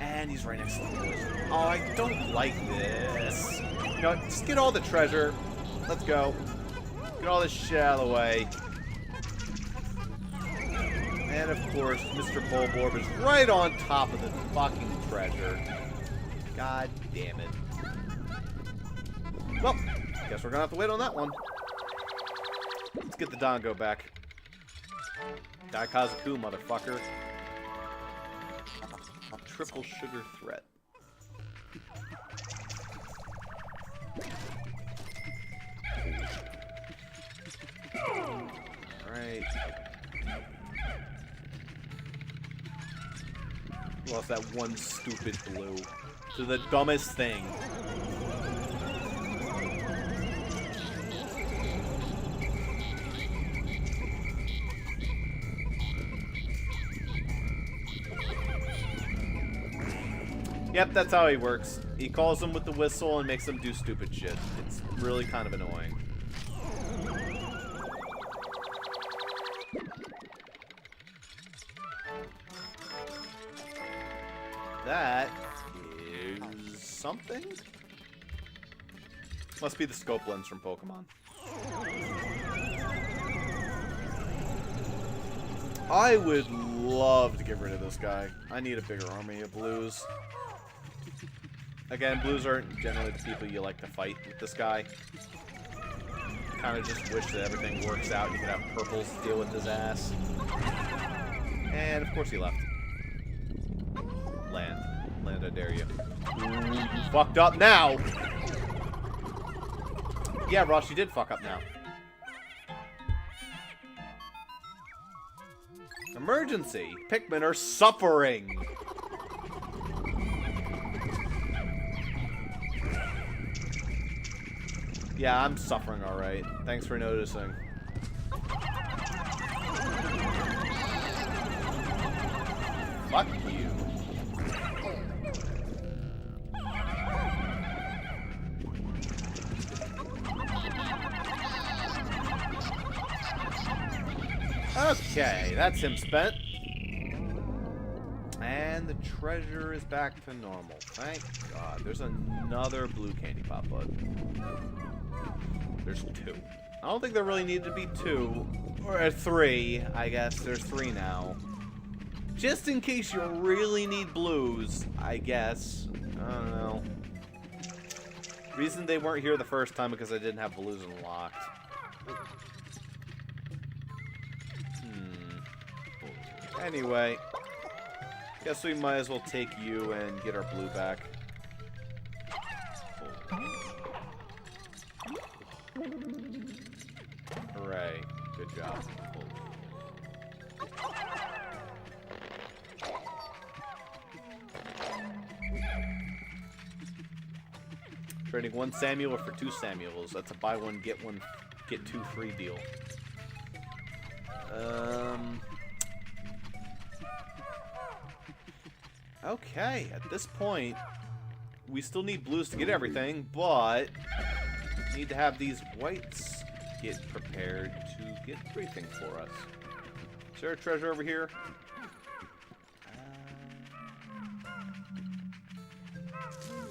And he's right next to the poison. Oh, I don't like this. You know what? Just get all the treasure. Let's go. Get all this shit out of the way. And of course, Mr. Bulborb is right on top of the fucking treasure. God damn it. Well, guess we're gonna have to wait on that one. Let's get the Dongo back. Daikazaku, motherfucker. Triple sugar threat. Alright. Lost that one stupid blue. To the dumbest thing. Yep, that's how he works. He calls them with the whistle and makes them do stupid shit. It's really kind of annoying. That is something? Must be the scope lens from Pokemon. I would love to get rid of this guy. I need a bigger army of blues. Again, blues aren't generally the people you like to fight with this guy. Kind of just wish that everything works out and you can have purples deal with his ass. And of course he left. Land. Land, I dare you. Ooh, you fucked up now! Yeah, Ross, you did fuck up now. Emergency! Pikmin are suffering! Yeah, I'm suffering alright. Thanks for noticing. Fuck you. Okay, that's him spent. And the treasure is back to normal. Thank God. There's another blue candy pop bud. There's two. I don't think there really needed to be two. Or three, I guess. There's three now. Just in case you really need blues, I guess. I don't know. Reason they weren't here the first time because I didn't have blues unlocked. Anyway. Guess we might as well take you and get our blue back. Hooray. Good job. Trading one Samuel for two Samuels. That's a buy one, get two free deal. Okay, at this point, we still need blues to get everything, but need to have these whites get prepared to get briefing for us. Is there a treasure over here?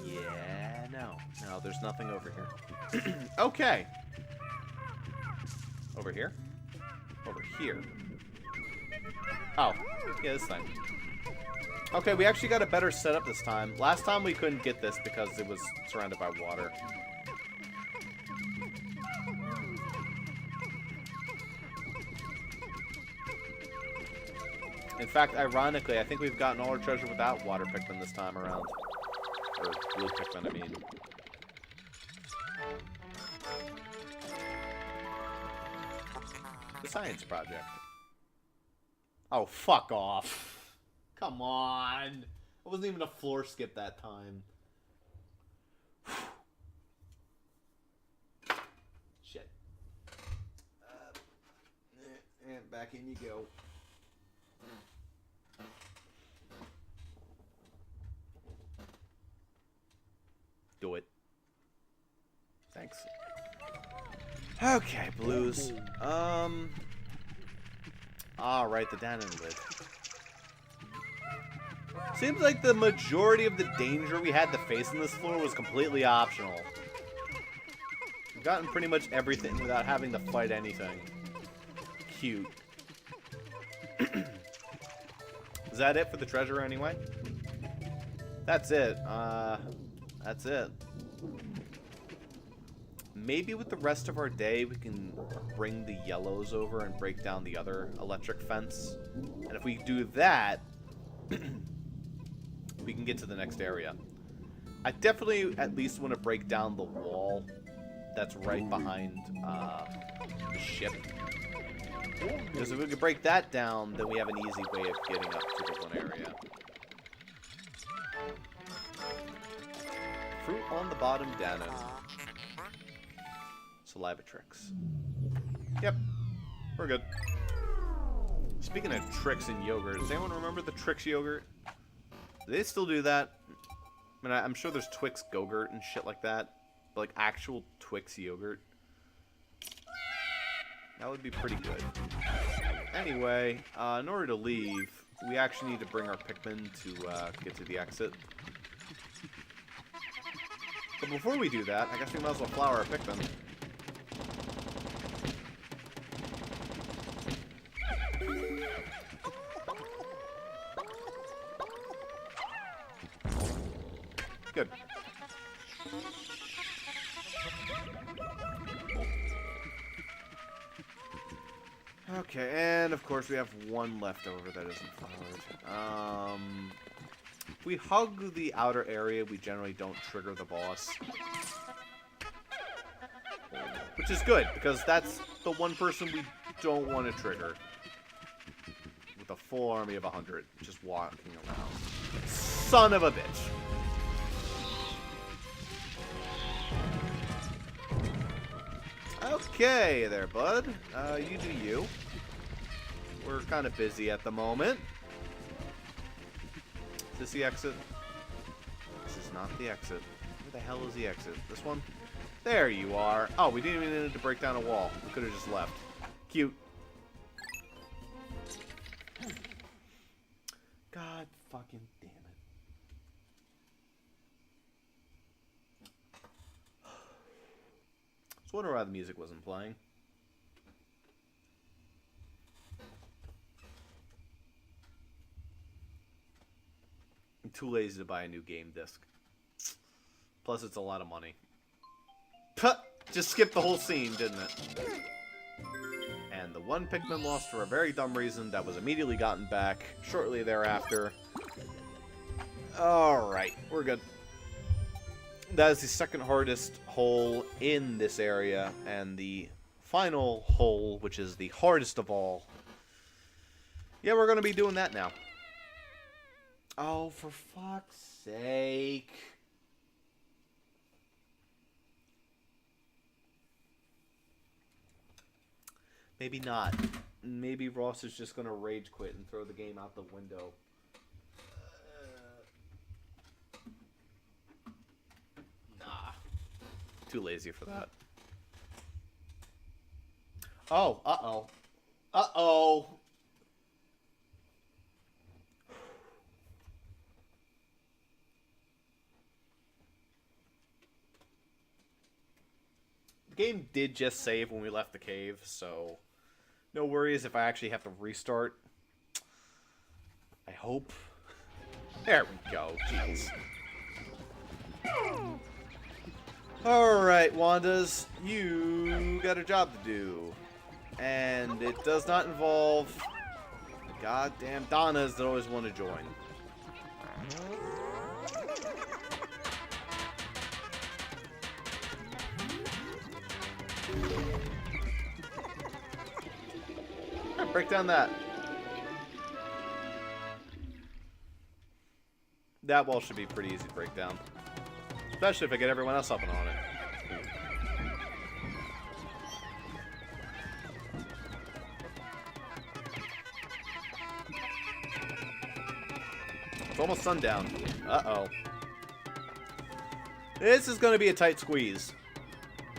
Yeah, no. No, there's nothing over here. Okay. Over here? Over here. Oh, yeah, this thing. Okay, we actually got a better setup this time. Last time we couldn't get this because it was surrounded by water. In fact, ironically, I think we've gotten all our treasure without water Pikmin this time around. Or blue Pikmin, I mean. The science project. Oh, fuck off. Come on. It wasn't even a floor skip that time. Shit. And back in you go. Do it. Thanks. Okay, blues. Alright, the Dannon lid. Seems like the majority of the danger we had to face in this floor was completely optional. We've gotten pretty much everything without having to fight anything. Cute. Is that it for the treasure anyway? That's it. That's it. Maybe with the rest of our day, we can bring the yellows over and break down the other electric fence. And if we do that, we can get to the next area. I definitely at least want to break down the wall that's right behind the ship. Because if we could break that down, then we have an easy way of getting up to the one area. Fruit on the bottom, Dannon. Saliva tricks. Yep, we're good. Speaking of tricks and yogurt, does anyone remember the Trix yogurt? Do they still do that? I mean, I'm sure there's Twix Go-Gurt and shit like that. But like actual Twix yogurt. That would be pretty good. Anyway, in order to leave, we actually need to bring our Pikmin to get to the exit. But before we do that, I guess we might as well flower our Pikmin. Good. Okay, and of course we have one left over that isn't flowered. If we hug the outer area, we generally don't trigger the boss. Which is good, because that's the one person we don't want to trigger. With a full army of 100, just walking around. Son of a bitch! Okay there, bud. You do you. We're kind of busy at the moment. Is this the exit? This is not the exit. Where the hell is the exit? This one? There you are. Oh, we didn't even need to break down a wall. We could have just left. Cute. God fucking damn it. I was wondering why the music wasn't playing. I'm too lazy to buy a new game disc. Plus, it's a lot of money. Puh! Just skipped the whole scene, didn't it? And the one Pikmin lost for a very dumb reason that was immediately gotten back shortly thereafter. Alright, we're good. That is the second hardest hole in this area, and the final hole, which is the hardest of all. Yeah, we're going to be doing that now. Oh, for fuck's sake. Maybe not. Maybe Ross is just going to rage quit and throw the game out the window. Nah. Too lazy for that. Oh, uh-oh. Uh-oh. The game did just save when we left the cave, so no worries if I actually have to restart. I hope. There we go. Jeez. Alright, Wandas. You got a job to do. And it does not involve the goddamn Donnas that always want to join. Alright, break down that. That wall should be pretty easy to break down. Especially if I get everyone else up and on it. It's almost sundown. Uh-oh. This is going to be a tight squeeze.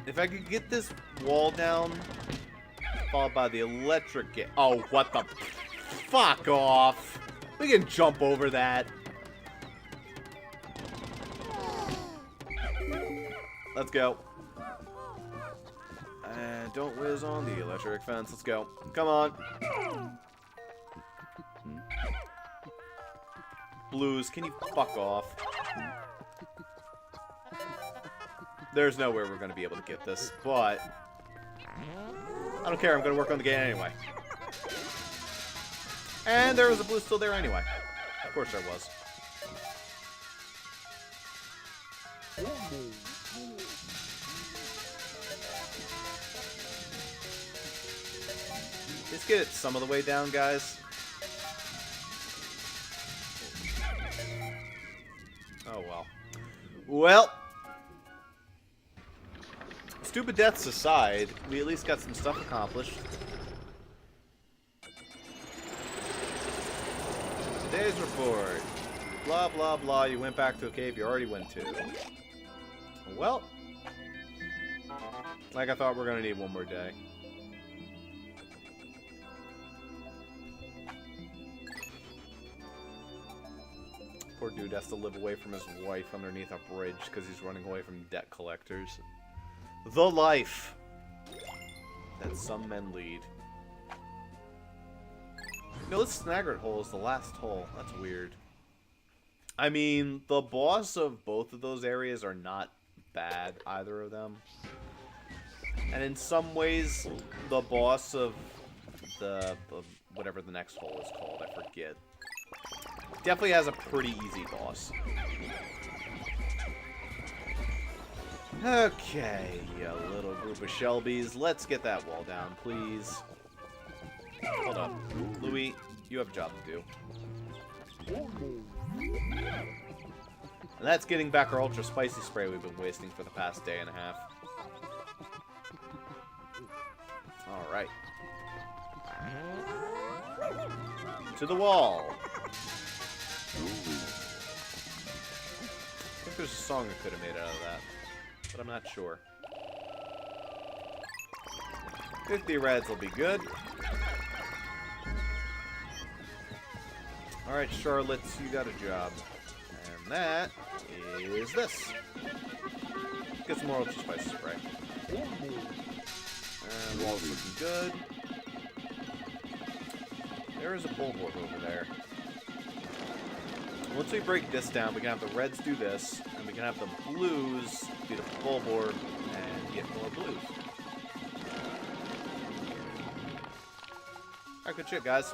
If I could get this wall down, followed by the electric gate. Oh, what the... Fuck off. We can jump over that. Let's go. And don't whiz on the electric fence. Let's go. Come on. Blues, can you fuck off? There's no way we're going to be able to get this, but... I don't care, I'm going to work on the game anyway. And there was a blue still there anyway. Of course there was. Let's get it some of the way down, guys. Oh, well. Well. Stupid deaths aside, we at least got some stuff accomplished. Today's report. Blah, blah, blah. You went back to a cave you already went to. Well. Like I thought, we're going to need one more day. Poor dude has to live away from his wife underneath a bridge because he's running away from debt collectors. The life that some men lead. No, this Snaggart hole is the last hole. That's weird. I mean, the boss of both of those areas are not bad, either of them. And in some ways, the boss of the whatever the next hole is called, I forget. Definitely has a pretty easy boss. Okay, you little group of Shelbys. Let's get that wall down, please. Hold up. Louis, you have a job to do. And that's getting back our ultra spicy spray we've been wasting for the past day and a half. Alright. To the wall. I think there's a song I could have made out of that, but I'm not sure. 50 reds will be good. Alright, Charlottes, you got a job. And that is this. Get some more ultra spice spray. And wall's looking good. There is a bulwark over there. Once we break this down, we can have the reds do this, and we can have the blues do the bulwark and get more blues. Alright, good shit, guys.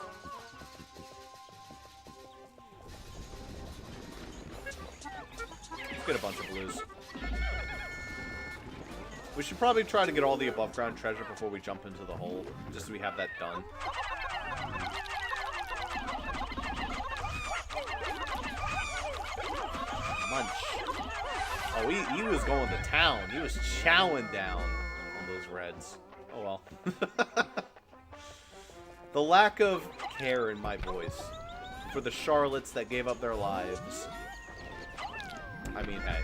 Let's get a bunch of blues. We should probably try to get all the above ground treasure before we jump into the hole, just so we have that done. Munch. Oh, he was going to town. He was chowing down on those reds. Oh well. The lack of care in my voice for the Charlottes that gave up their lives. I mean, hey.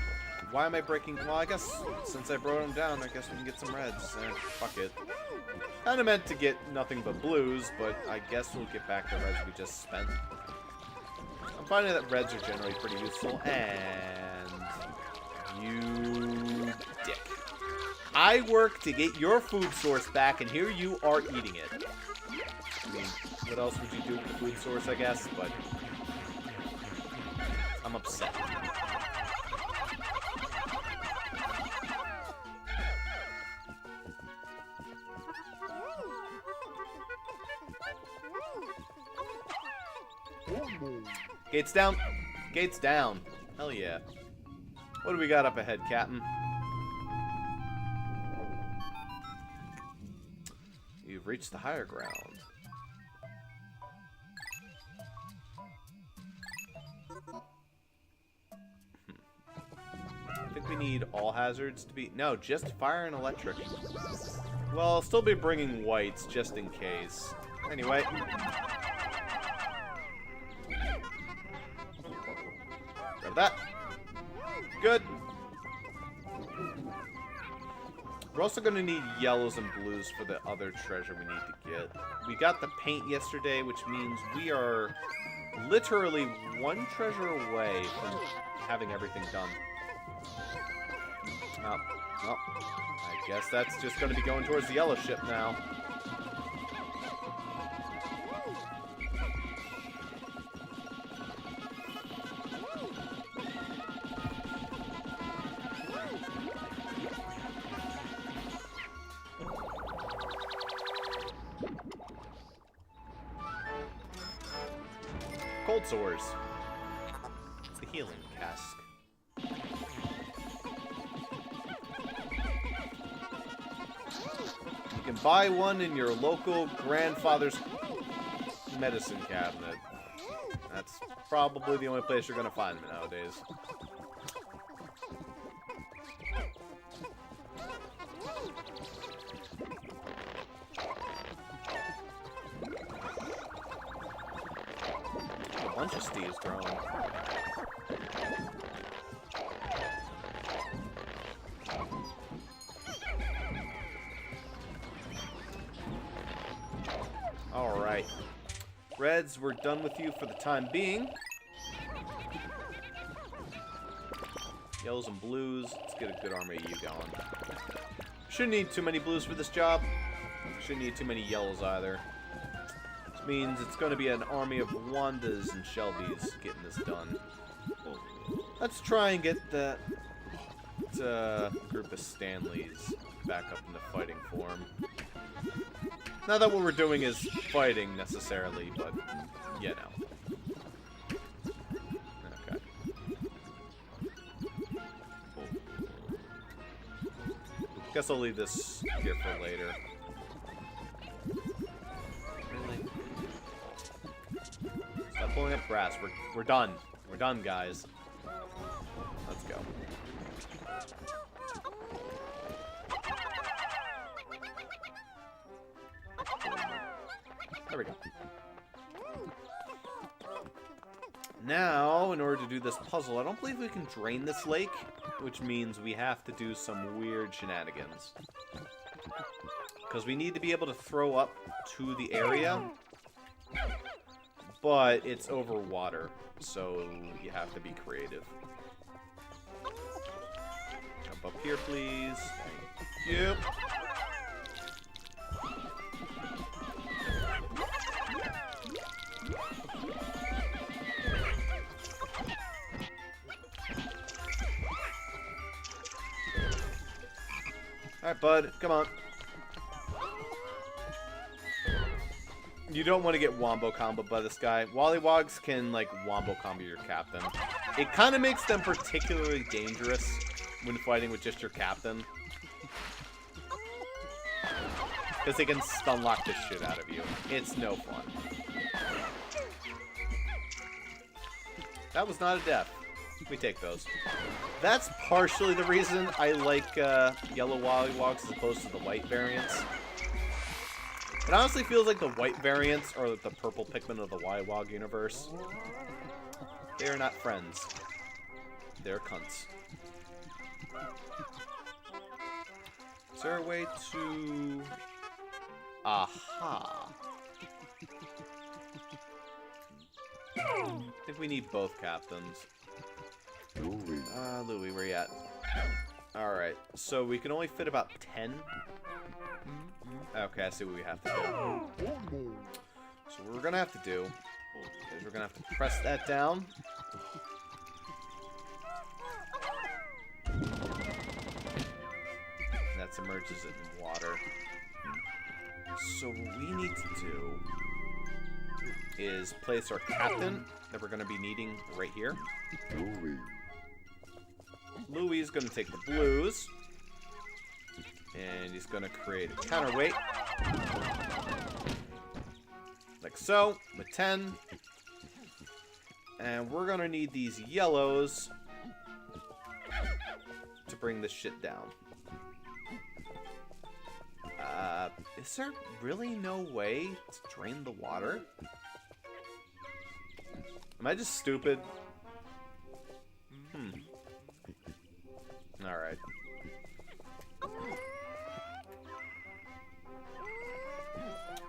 Why am I breaking? Well, I guess since I brought them down, I guess we can get some reds. Fuck it. Kinda meant to get nothing but blues, but I guess we'll get back the reds we just spent. I'm finding that reds are generally pretty useful, and you dick. I work to get your food source back, and here you are eating it. I mean, what else would you do with the food source, I guess, but I'm upset. Gates down. Gates down. Hell yeah. What do we got up ahead, Captain? You've reached the higher ground. I think we need all hazards to be... No, just fire and electric. Well, I'll still be bringing whites just in case. Anyway. Grab that. Good. We're also going to need yellows and blues for the other treasure we need to get. We got the paint yesterday, which means we are literally one treasure away from having everything done. Oh, well, I guess that's just going to be going towards the yellow ship now. Cold sores. It's the healing cask. You can buy one in your local grandfather's medicine cabinet. That's probably the only place you're going to find them nowadays. A bunch of Steve's growing. Alright. Reds, we're done with you for the time being. Yellows and blues. Let's get a good army of you going. Shouldn't need too many blues for this job. Shouldn't need too many yellows either. Which means it's going to be an army of Wandas and Shelbys getting this done. Let's try and get that group of Stanleys back up into fighting form. Not that what we're doing is fighting necessarily, but you know. Okay. Guess I'll leave this here for later. Really? Stop pulling up grass. We're done. We're done, guys. Let's go. There we go. Now, in order to do this puzzle, I don't believe we can drain this lake, which means we have to do some weird shenanigans. Because we need to be able to throw up to the area, but it's over water, so you have to be creative. Jump up here, please. Thank you. Alright, bud. Come on. You don't want to get wombo comboed by this guy. Wollywogs can, like, wombo combo your captain. It kind of makes them particularly dangerous when fighting with just your captain. Because they can stun lock the shit out of you. It's no fun. That was not a death. We take those. That's partially the reason I like yellow Wollywogs as opposed to the white variants. It honestly feels like the white variants are the purple Pikmin of the Wollywog universe. They are not friends. They're cunts. Is there a way to... Aha. I think we need both captains. Louis, where you at? Alright, so we can only fit about 10. Okay, I see what we have to do. So what we're gonna have to do is we're gonna have to press that down. That submerges it in water. So what we need to do is place our captain that we're going to be needing right here. Louis is going to take the blues. And he's going to create a counterweight. Like so, with 10. And we're going to need these yellows to bring this shit down. Is there really no way to drain the water? Am I just stupid? Alright.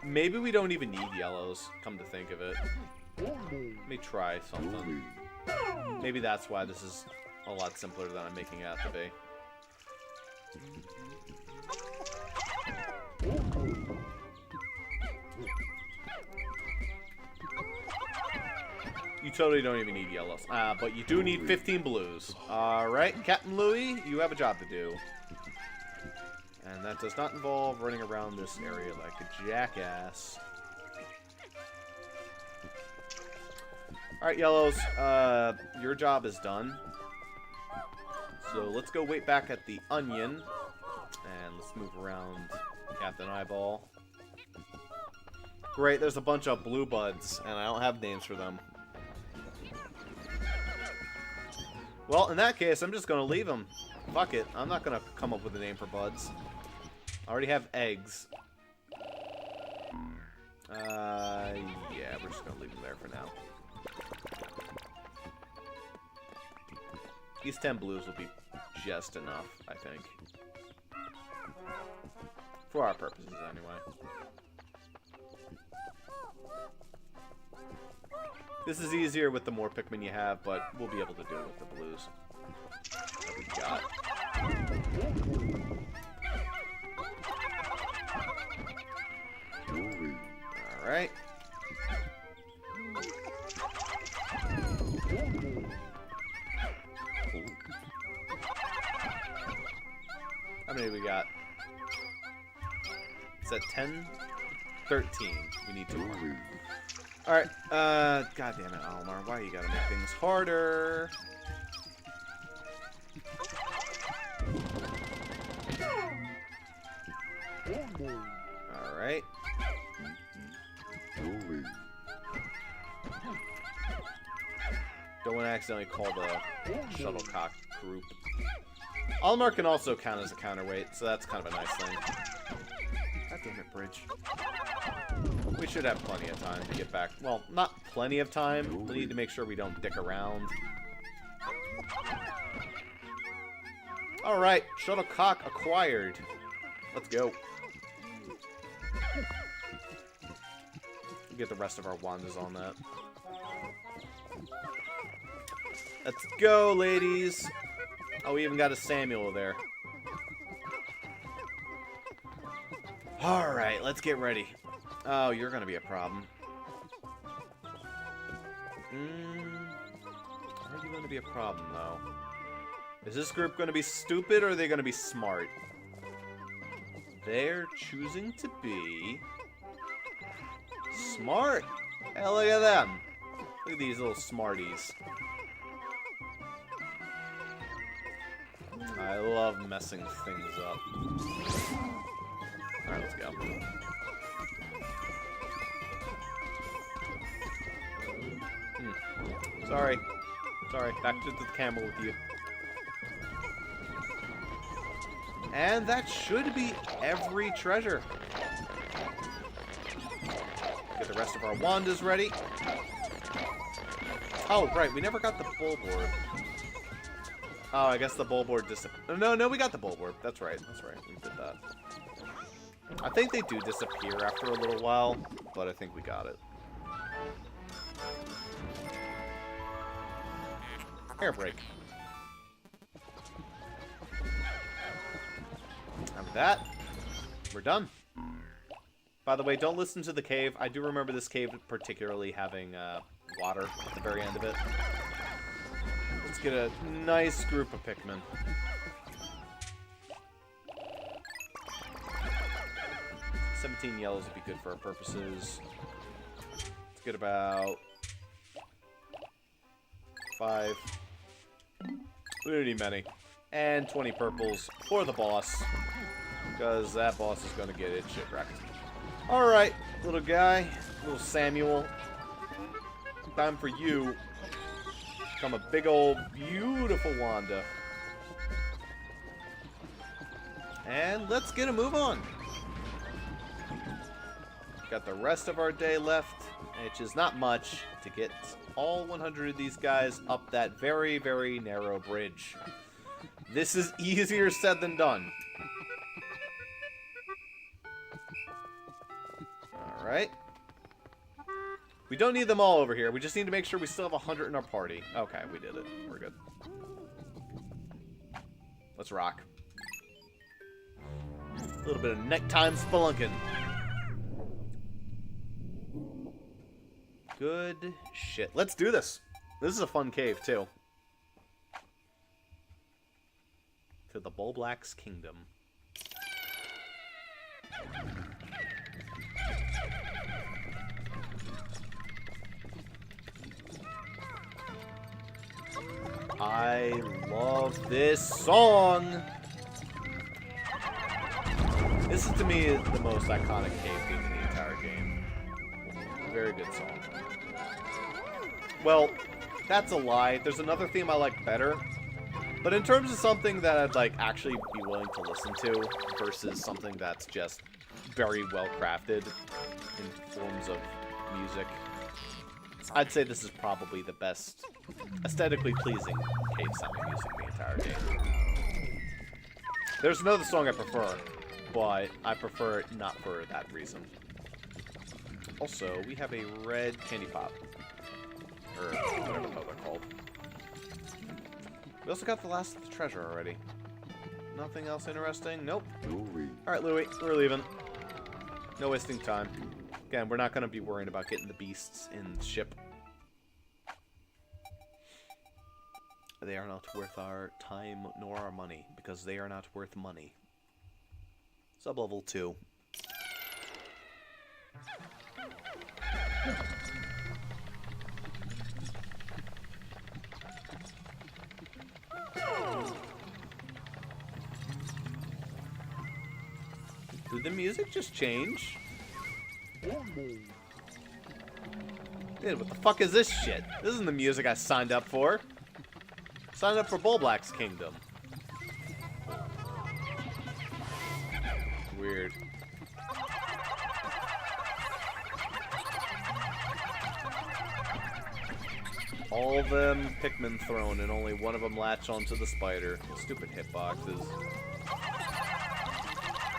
Maybe we don't even need yellows, come to think of it. Let me try something. Maybe that's why this is a lot simpler than I'm making it out to be. You totally don't even need yellows. But you do need 15 blues. Alright, Captain Louis, you have a job to do. And that does not involve running around this area like a jackass. Alright, yellows, your job is done. So let's go wait back at the onion. And let's move around Captain Eyeball. Great, there's a bunch of blue buds, and I don't have names for them. Well, in that case, I'm just going to leave them. Fuck it, I'm not going to come up with a name for buds. I already have eggs. Yeah, we're just going to leave them there for now. These 10 blues will be just enough, I think. For our purposes, anyway. This is easier with the more Pikmin you have, but we'll be able to do it with the blues that we got. Alright. How many we got? Is that 10? 13. We need 2 more. Alright, god damn it, Almar. Why you gotta make things harder? Alright. Don't want to accidentally call the shuttlecock group. Almar can also count as a counterweight, so that's kind of a nice thing. God damn it, bridge. We should have plenty of time to get back. Well, not plenty of time. We need to make sure we don't dick around. Alright, shuttlecock acquired. Let's go. We'll get the rest of our Wandas on that. Let's go, ladies. Oh, we even got a Samuel there. Alright, let's get ready. Oh, you're gonna be a problem. Are you gonna be a problem, though? Is this group gonna be stupid, or are they gonna be smart? They're choosing to be... smart! Hey, look at them! Look at these little smarties. I love messing things up. Alright, let's go. Sorry. Sorry. Back to the camera with you. And that should be every treasure. Get the rest of our Wandas ready. Oh, right. We never got the full board. Oh, I guess the Bulborb disappeared. No, we got the Bulborb. That's right. We did that. I think they do disappear after a little while, but I think we got it. Air brake. After that, we're done. By the way, don't listen to the cave. I do remember this cave particularly having water at the very end of it. Let's get a nice group of Pikmin. $17 yellows would be good for our purposes. Let's get about 5. We don't need many. And 20 purples for the boss. Because that boss is going to get its shit wrecked. Alright, little guy. Little Samuel. Time for you. Become a big old beautiful Wanda. And let's get a move on. Got the rest of our day left, which is not much, to get all 100 of these guys up that very, very narrow bridge. This is easier said than done. Alright. We don't need them all over here. We just need to make sure we still have 100 in our party. Okay, we did it. We're good. Let's rock. A little bit of nighttime spelunking. Good shit. Let's do this. This is a fun cave, too. To the Bulblax Kingdom. I love this song. This is, to me, the most iconic cave theme in the entire game. Very good song. Well, that's a lie. There's another theme I like better. But in terms of something that I'd like actually be willing to listen to versus something that's just very well crafted in forms of music, I'd say this is probably the best aesthetically pleasing cave sounding music in the entire game. There's another song I prefer, but I prefer it not for that reason. Also, we have a red candy pop. Or whatever the hell they're called. We also got the last of the treasure already. Nothing else interesting? Nope. Alright, Louie, we're leaving. No wasting time. Again, we're not going to be worrying about getting the beasts in the ship. They are not worth our time nor our money, because they are not worth money. Sublevel 2. Did the music just change? Dude, what the fuck is this shit? This isn't the music I signed up for. Signed up for Bulblax Kingdom. Weird. All them Pikmin thrown and only one of them latch onto the spider. Stupid hitboxes.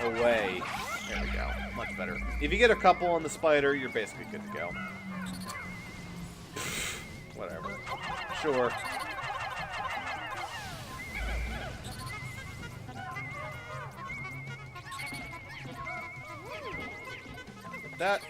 Away. There we go. Much better. If you get a couple on the spider, you're basically good to go. Whatever. Sure. That.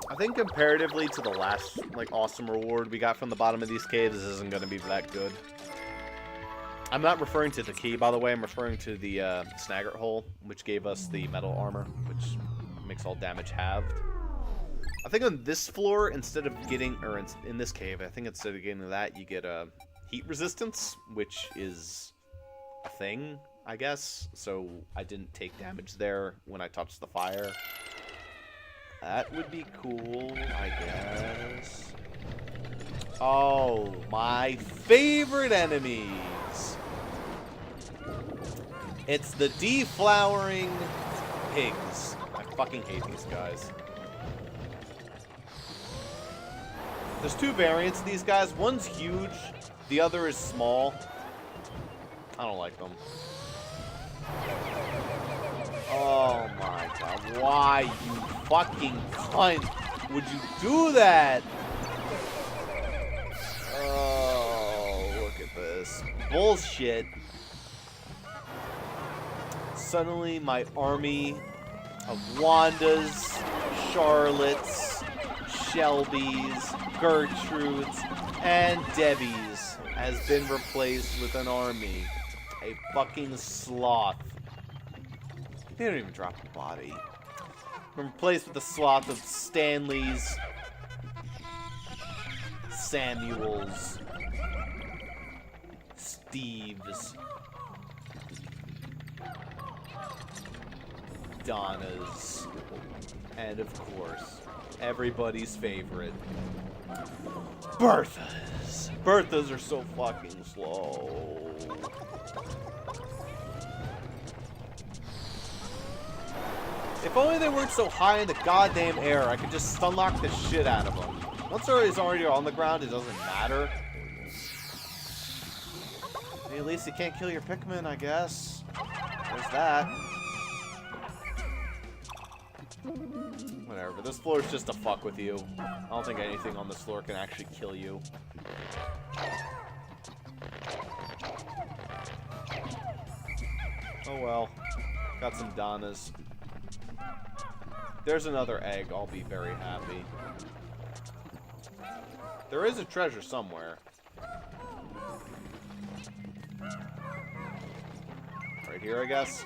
I think comparatively to the last, like, awesome reward we got from the bottom of these caves, this isn't going to be that good. I'm not referring to the key, by the way. I'm referring to the Snaggart hole, which gave us the metal armor, which makes all damage halved. I think on this floor, instead of getting, or in this cave, I think instead of getting that, you get a heat resistance, which is a thing, I guess. So I didn't take damage there when I touched the fire. That would be cool, I guess. Oh, my favorite enemies. It's the deflowering pigs. I fucking hate these guys. There's two variants of these guys. One's huge, the other is small. I don't like them. Oh my god. Why, you fucking cunt, would you do that? Oh, look at this. Bullshit. Suddenly my army of Wandas, Charlottes, Shelbys, Gertrudes, and Debbies has been replaced with an army. A fucking sloth. They don't even drop a body. Been replaced with the sloth of Stanleys, Samuels, Steves, Donnas, and of course, everybody's favorite, Berthas. Berthas are so fucking slow. If only they weren't so high in the goddamn air, I could just stunlock the shit out of them. Once he's already on the ground, it doesn't matter. Hey, at least you can't kill your Pikmin, I guess. There's that. Whatever, but this floor is just to fuck with you. I don't think anything on this floor can actually kill you. Oh well. Got some Donnas. There's another egg, I'll be very happy. There is a treasure somewhere. Right here, I guess.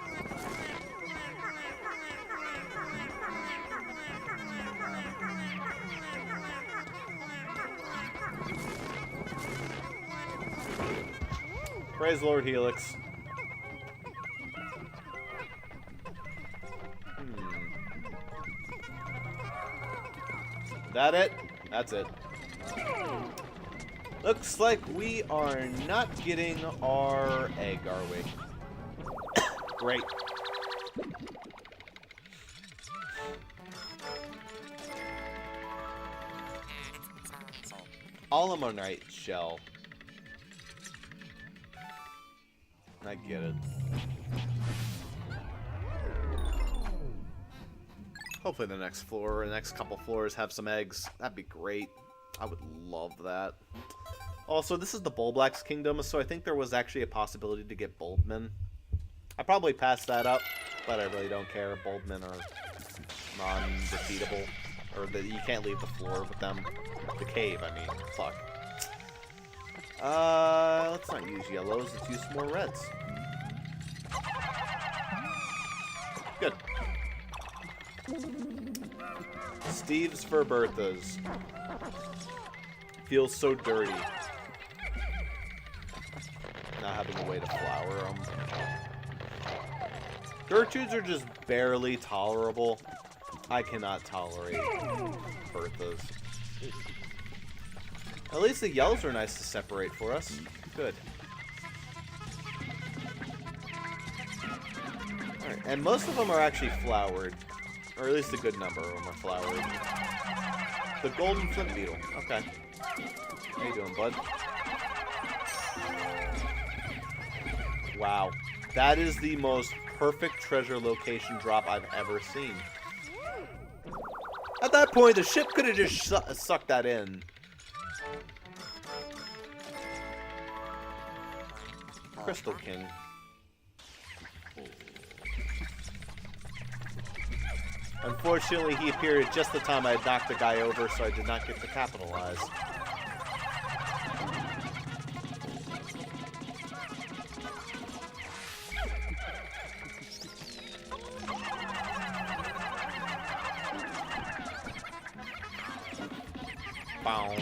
Praise Lord Helix. That it? That's it. Looks like we are not getting our egg, are we? Great. Alamonite shell. I get it. Hopefully the next floor, or the next couple floors have some eggs. That'd be great. I would love that. Also, this is the Bulblax Kingdom, so I think there was actually a possibility to get Bulbmin. I probably passed that up, but I really don't care. Bulbmin are non-defeatable. Or that you can't leave the floor with them. The cave, I mean. Fuck. Let's not use yellows, let's use some more reds. Good. Steve's for Berthas. Feels so dirty. Not having a way to flower them. Gertrudes are just barely tolerable. I cannot tolerate Berthas. At least the yellows are nice to separate for us. Good. Alright, and most of them are actually flowered. Or at least a good number of them are flowered. The golden flint beetle. Okay. How you doing, bud? Wow. That is the most perfect treasure location drop I've ever seen. At that point, the ship could have just sucked that in. Crystal King. Unfortunately, he appeared at just the time I had knocked the guy over, so I did not get to capitalize. Bow.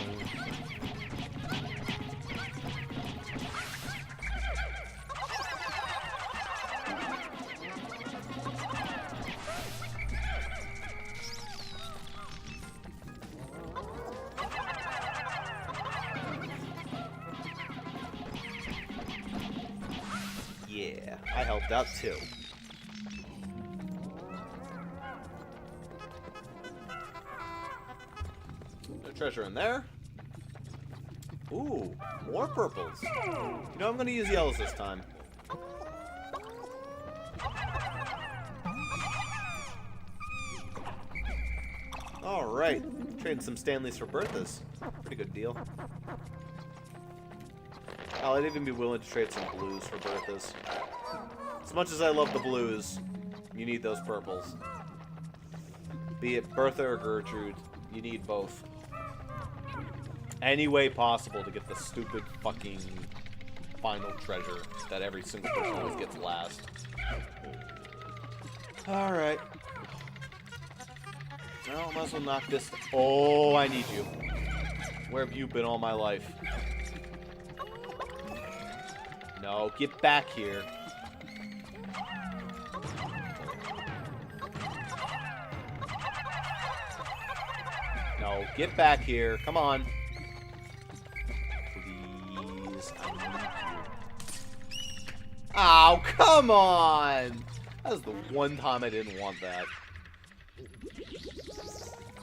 Yeah, I helped out too. No treasure in there. Ooh, more purples. You know, I'm gonna use yellows this time. Alright, trading some Stanleys for Berthas. Pretty good deal. I'd even be willing to trade some blues for Berthas. As much as I love the blues, you need those purples. Be it Bertha or Gertrude, you need both. Any way possible to get the stupid fucking final treasure that every single person always gets last. Alright. Well, might as well knock this. Oh, I need you. Where have you been all my life? No, get back here. No, get back here. Come on. Please, I need you. Oh, come on! That was the one time I didn't want that.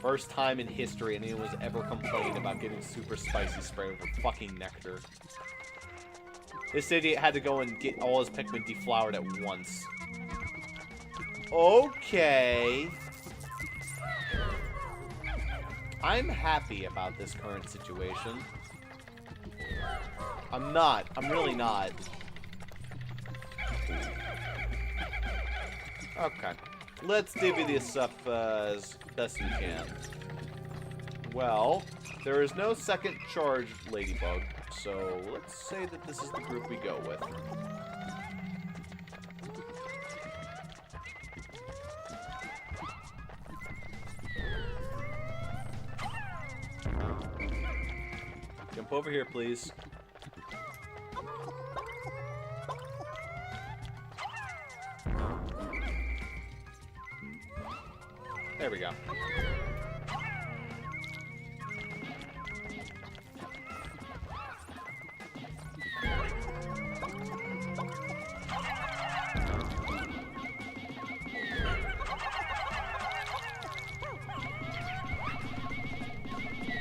First time in history anyone's ever complained about getting super spicy spray with a fucking nectar. This idiot had to go and get all his Pikmin deflowered at once. Okay. I'm happy about this current situation. I'm not. I'm really not. Okay. Let's divvy this up as best we can. Well, there is no second charge ladybug, so let's say that this is the group we go with. Jump over here, please. There we go.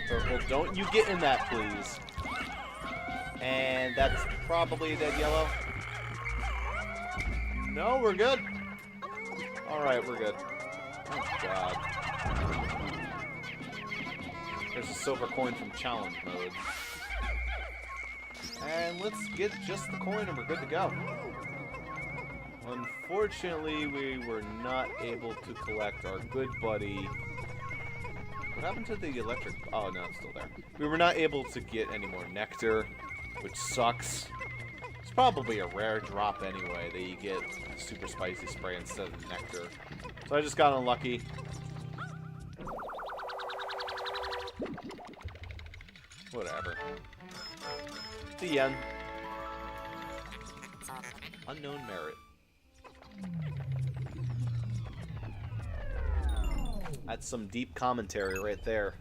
Purple, don't you get in that, please. And that's probably a dead yellow. No, we're good. Alright, we're good. Oh, God. There's a silver coin from challenge mode. And let's get just the coin and we're good to go. Unfortunately, we were not able to collect our good buddy. What happened to the electric? Oh, no, it's still there. We were not able to get any more nectar, which sucks. It's probably a rare drop anyway, that you get super spicy spray instead of nectar. So I just got unlucky. Whatever. The end. Unknown merit. That's some deep commentary right there.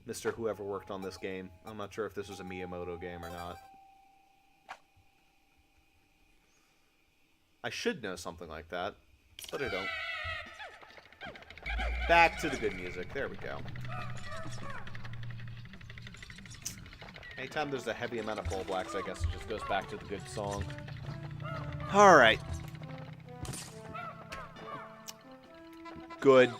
Mr. Whoever worked on this game. I'm not sure if this was a Miyamoto game or not. I should know something like that, but I don't. Back to the good music. There we go. Anytime there's a heavy amount of bull blacks, I guess it just goes back to the good song. Alright. Good.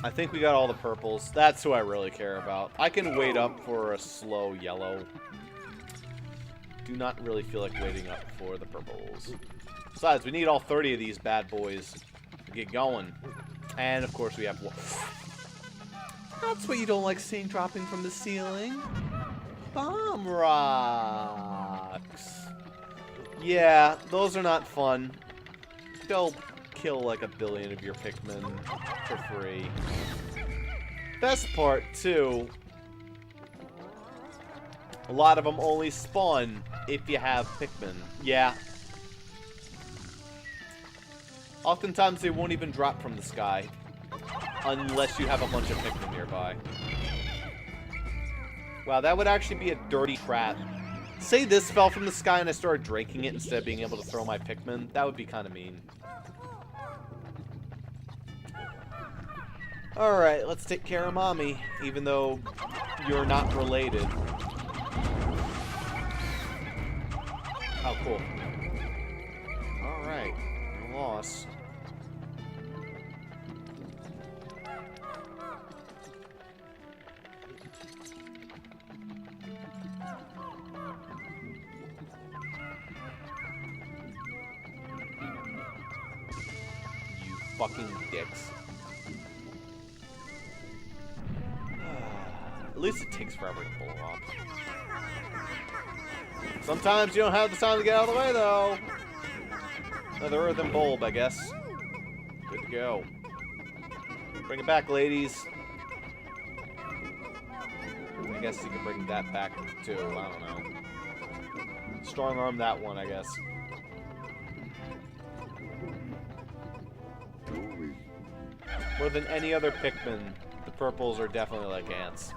I think we got all the purples. That's who I really care about. I can wait up for a slow yellow. Do not really feel like waiting up for the purples. Besides, we need all 30 of these bad boys to get going. And, of course, we have one. That's what you don't like seeing dropping from the ceiling. Bomb rocks. Yeah, those are not fun. They'll kill like 1 billion of your Pikmin for free. Best part, too, a lot of them only spawn if you have Pikmin. Yeah. Oftentimes they won't even drop from the sky. Unless you have a bunch of Pikmin nearby. Wow, that would actually be a dirty trap. Say this fell from the sky and I started drinking it instead of being able to throw my Pikmin. That would be kind of mean. Alright, let's take care of Mommy, even though you're not related. Oh, cool. Alright, no loss. You fucking dicks. At least it takes forever to pull off. Sometimes you don't have the time to get out of the way, though. Another earthen bulb, I guess. Good to go. Bring it back, ladies. I guess you can bring that back, too. I don't know. Strong arm that one, I guess. More than any other Pikmin, the purples are definitely like ants.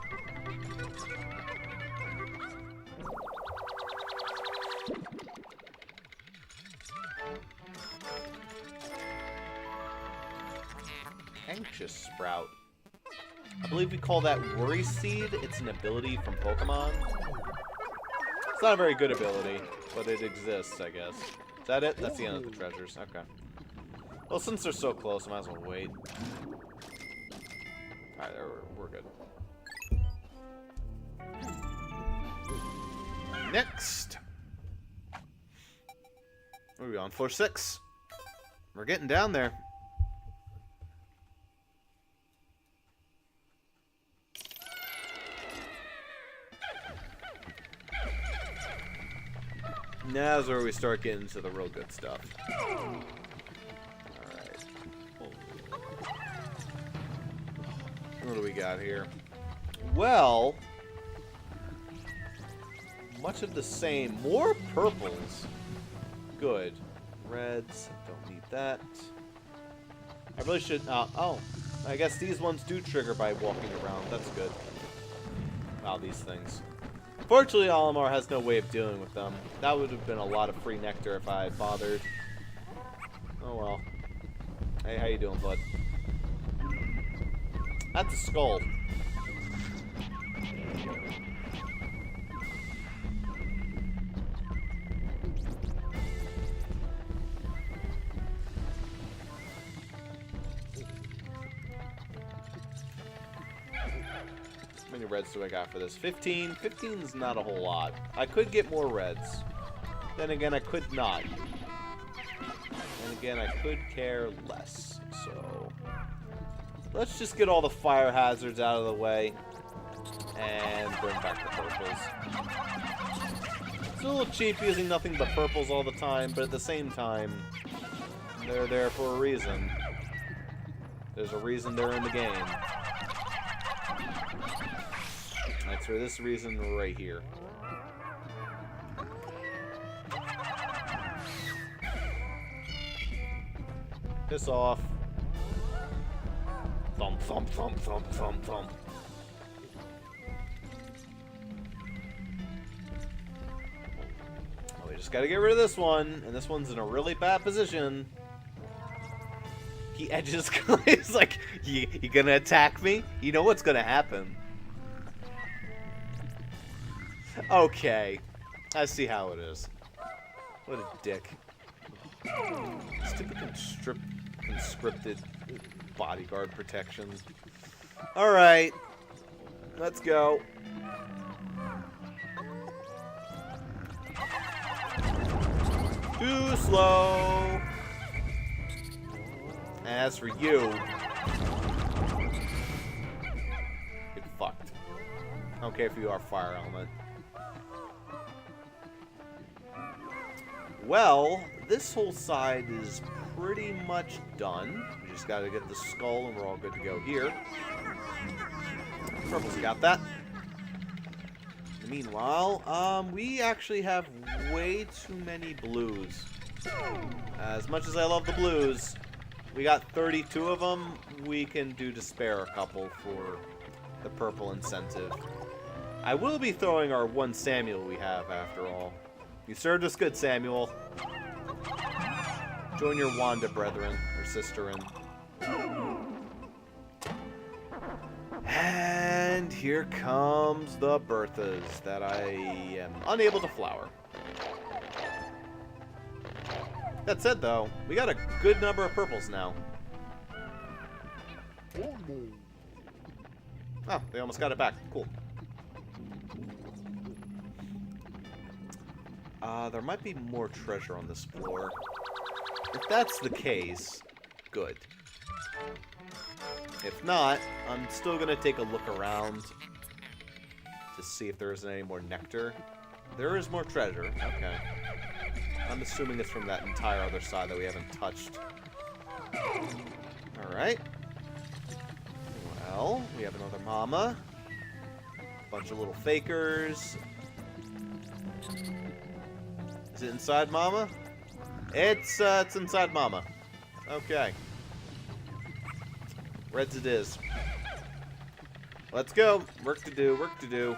Anxious Sprout. I believe we call that Worry Seed. It's an ability from Pokemon. It's not a very good ability, but it exists, I guess. Is that it? That's the end of the treasures. Okay. Well, since they're so close, I might as well wait. Alright, we're good. Next! What are we on? Floor 6. We're getting down there. Now's where we start getting to the real good stuff. Alright. What do we got here? Well, much of the same. More purples. Good. Reds. Don't need that. I really should... oh. I guess these ones do trigger by walking around. That's good. Wow, these things. Fortunately, Olimar has no way of dealing with them. That would have been a lot of free nectar if I had bothered. Oh well. Hey, how you doing, bud? That's a skull. How many reds do I got for this? 15? 15 is not a whole lot. I could get more reds. Then again, I could not. And again, I could care less. So, let's just get all the fire hazards out of the way. And bring back the purples. It's a little cheap using nothing but purples all the time, but at the same time, they're there for a reason. There's a reason they're in the game. That's for this reason right here. Piss off. Thump, thump, thump, thump, thump, thump. Well, we just gotta get rid of this one, and this one's in a really bad position. He edges. He's like, you gonna attack me? You know what's gonna happen. Okay. I see how it is. What a dick. Stupid conscripted bodyguard protection. Alright. Let's go. Too slow. As for you, get fucked. I don't care if you are fire element. Well, this whole side is pretty much done. We just gotta get the skull and we're all good to go here. Purple's got that. Meanwhile, we actually have way too many blues. As much as I love the blues, We got 32 of them. We can do to spare a couple for the purple incentive. I will be throwing our one Samuel we have, after all. You served us good, Samuel. Join your Wanda brethren, or sisterin. And here comes the Berthas that I am unable to flower. That said, though, we got a good number of purples now. Oh, they almost got it back. Cool. There might be more treasure on this floor. If that's the case, good. If not, I'm still going to take a look around to see if there isn't any more nectar. There is more treasure. Okay. I'm assuming it's from that entire other side that we haven't touched. Alright. Well, we have another mama. Bunch of little fakers. Is it inside mama? It's inside mama. Okay. Reds it is. Let's go. Work to do, work to do.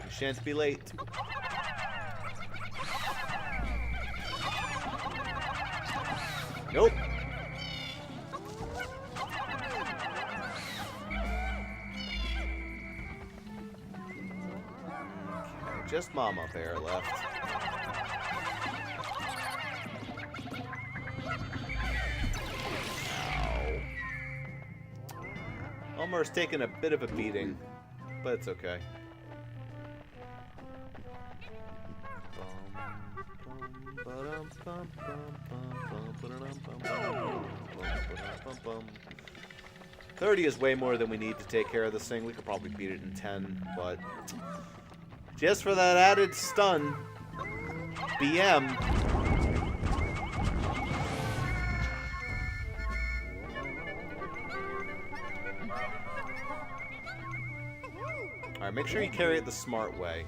We shan't be late. Nope. Okay, just Mama Bear left. Ow. Elmer's taking a bit of a beating, but it's okay. $30 is way more than we need to take care of this thing. We could probably beat it in 10, but just for that added stun, BM. Alright, make sure you carry it the smart way.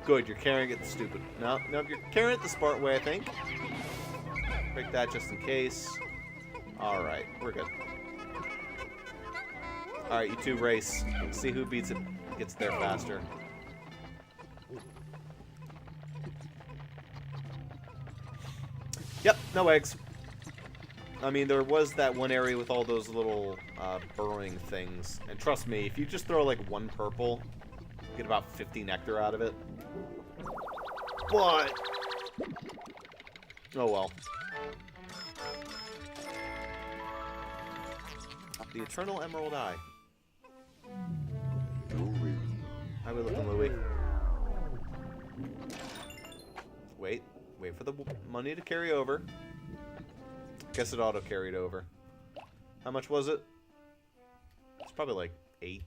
Good, you're carrying it the stupid. No, you're carrying it the smart way, I think. Break that just in case. Alright, we're good. Alright, you two race. Let's see who beats it, gets there faster. Yep, no eggs. I mean, there was that one area with all those little burrowing things. And trust me, if you just throw like one purple, you get about 50 nectar out of it. But oh well. The Eternal Emerald Eye. How we looking, Louie? Wait for the money to carry over. Guess it auto carried over. How much was it? It's probably like 8.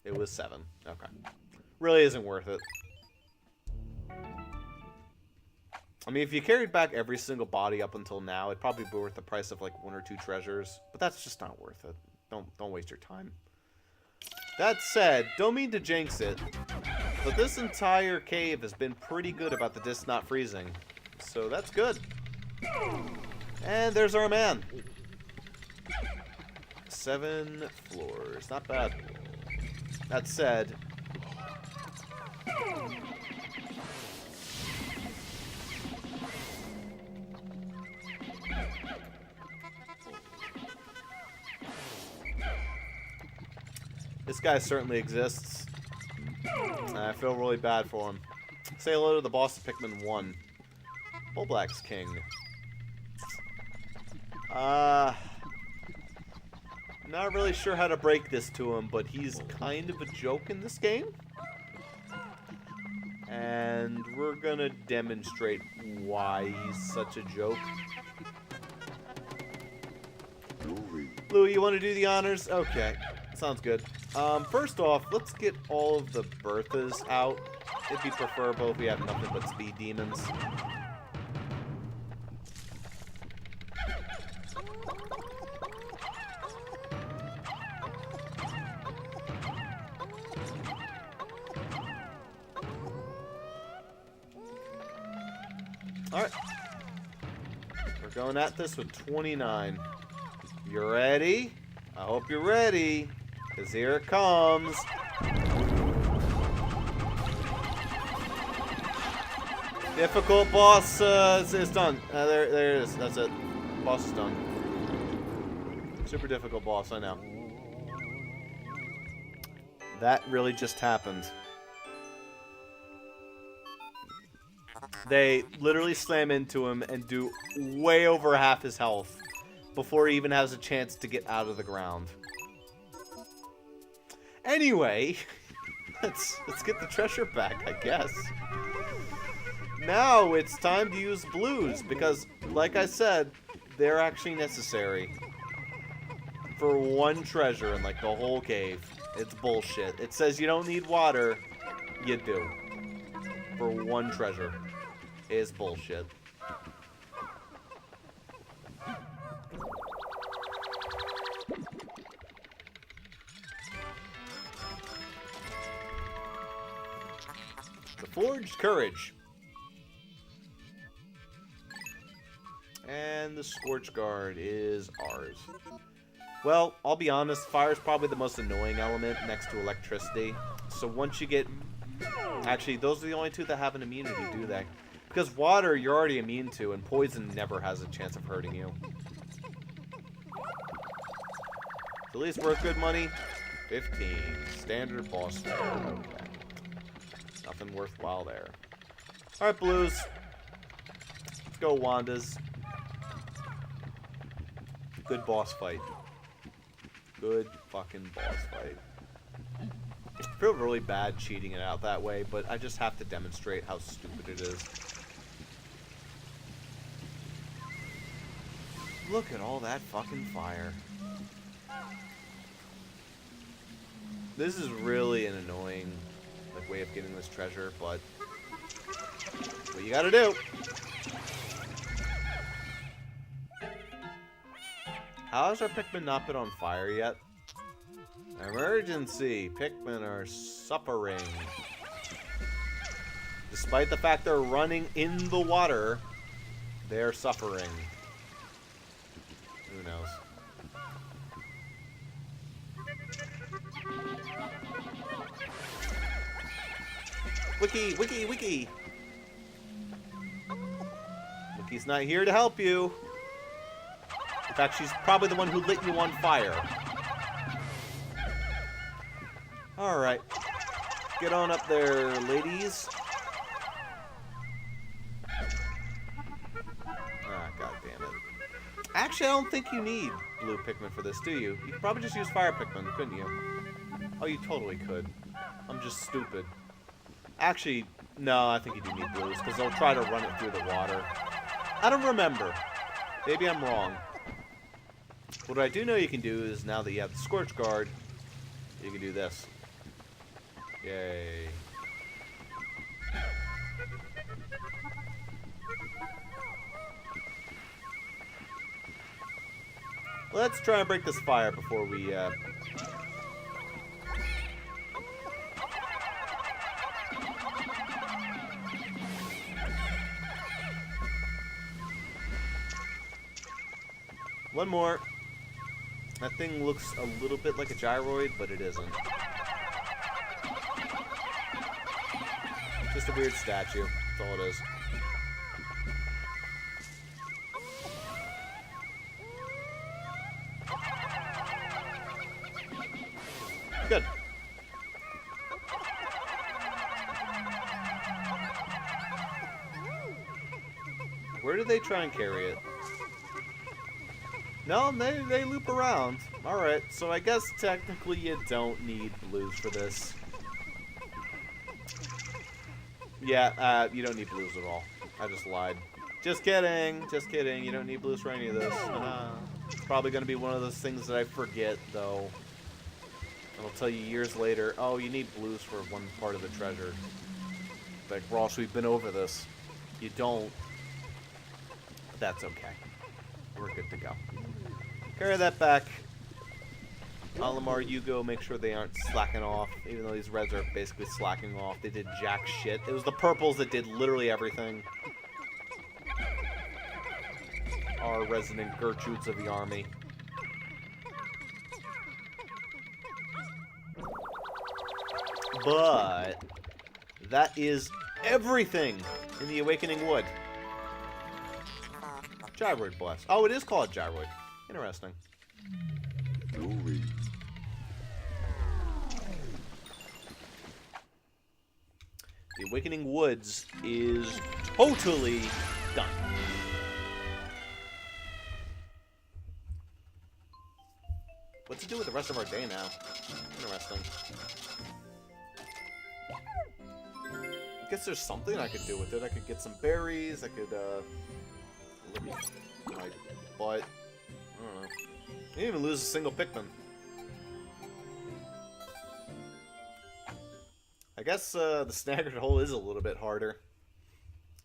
It was 7. Okay. Really isn't worth it. I mean, if you carried back every single body up until now, it'd probably be worth the price of like 1 or 2 treasures. But that's just not worth it. Don't waste your time. That said, don't mean to jinx it, but this entire cave has been pretty good about the disc not freezing. So that's good. And there's our man. 7 floors. Not bad. That said, this guy certainly exists. I feel really bad for him. Say hello to the boss of Pikmin 1. Bullblack's king. Not really sure how to break this to him, but he's kind of a joke in this game. And we're gonna demonstrate why he's such a joke. Louie, you want to do the honors? Okay, sounds good. First off, let's get all of the Berthas out. It'd be preferable if we have nothing but speed demons. Alright. Going at this with 29. You ready? I hope you're ready. Because here it comes. Difficult boss is done. There it is. That's it. Boss is done. Super difficult boss, I know. That really just happened. They literally slam into him and do way over half his health before he even has a chance to get out of the ground. Anyway, let's get the treasure back, I guess. Now it's time to use blues because, like I said, they're actually necessary for one treasure in like the whole cave. It's bullshit. It says you don't need water. You do. For one treasure. Is bullshit. The Forged Courage. And the Scorch Guard is ours. Well, I'll be honest, fire is probably the most annoying element next to electricity. So once you get... Actually, those are the only two that have an immunity, do they? Because water, you're already immune to, and poison never has a chance of hurting you. At least worth good money. 15. Standard boss fare. Okay. Nothing worthwhile there. Alright, Blues. Let's go, Wandas. Good boss fight. Good fucking boss fight. I feel really bad cheating it out that way, but I just have to demonstrate how stupid it is. Look at all that fucking fire. This is really an annoying way of getting this treasure, but what you gotta do. How has our Pikmin not been on fire yet? Emergency! Pikmin are suffering. Despite the fact they're running in the water, they're suffering. Who knows? Wiki! Wiki! Wiki! Wiki's not here to help you. In fact, she's probably the one who lit you on fire. Alright. Get on up there, ladies. Ah, god damn it. Actually, I don't think you need blue Pikmin for this, do you? You could probably just use fire Pikmin, couldn't you? Oh, you totally could. I'm just stupid. Actually, no, I think you do need blues, because they'll try to run it through the water. I don't remember. Maybe I'm wrong. What I do know you can do is, now that you have the Scorch Guard, you can do this. Yay. Let's try and break this fire before we, One more. That thing looks a little bit like a gyroid, but it isn't. Just a weird statue. That's all it is. Good. Where do they try and carry it? No, they loop around. Alright, so I guess technically you don't need blues for this. Yeah, you don't need blues at all. I just lied. Just kidding. Just kidding. You don't need blues for any of this. It's probably going to be one of those things that I forget, though. And I'll tell you years later, oh, you need blues for one part of the treasure. Like, Ross, we've been over this. You don't. But that's okay. We're good to go. Carry that back. Alamar, you go make sure they aren't slacking off. Even though these reds are basically slacking off. They did jack shit. It was the purples that did literally everything. our resident Gertrudes of the army. But that is everything in the Awakening Wood. Gyroid Blast. Oh, it is called Gyroid. Interesting. The Awakening Woods is totally done. What to do with the rest of our day now? Interesting. I guess there's something I could do with it. I could get some berries. I could, look at my butt. I don't know. I didn't even lose a single Pikmin. I guess the staggered hole is a little bit harder.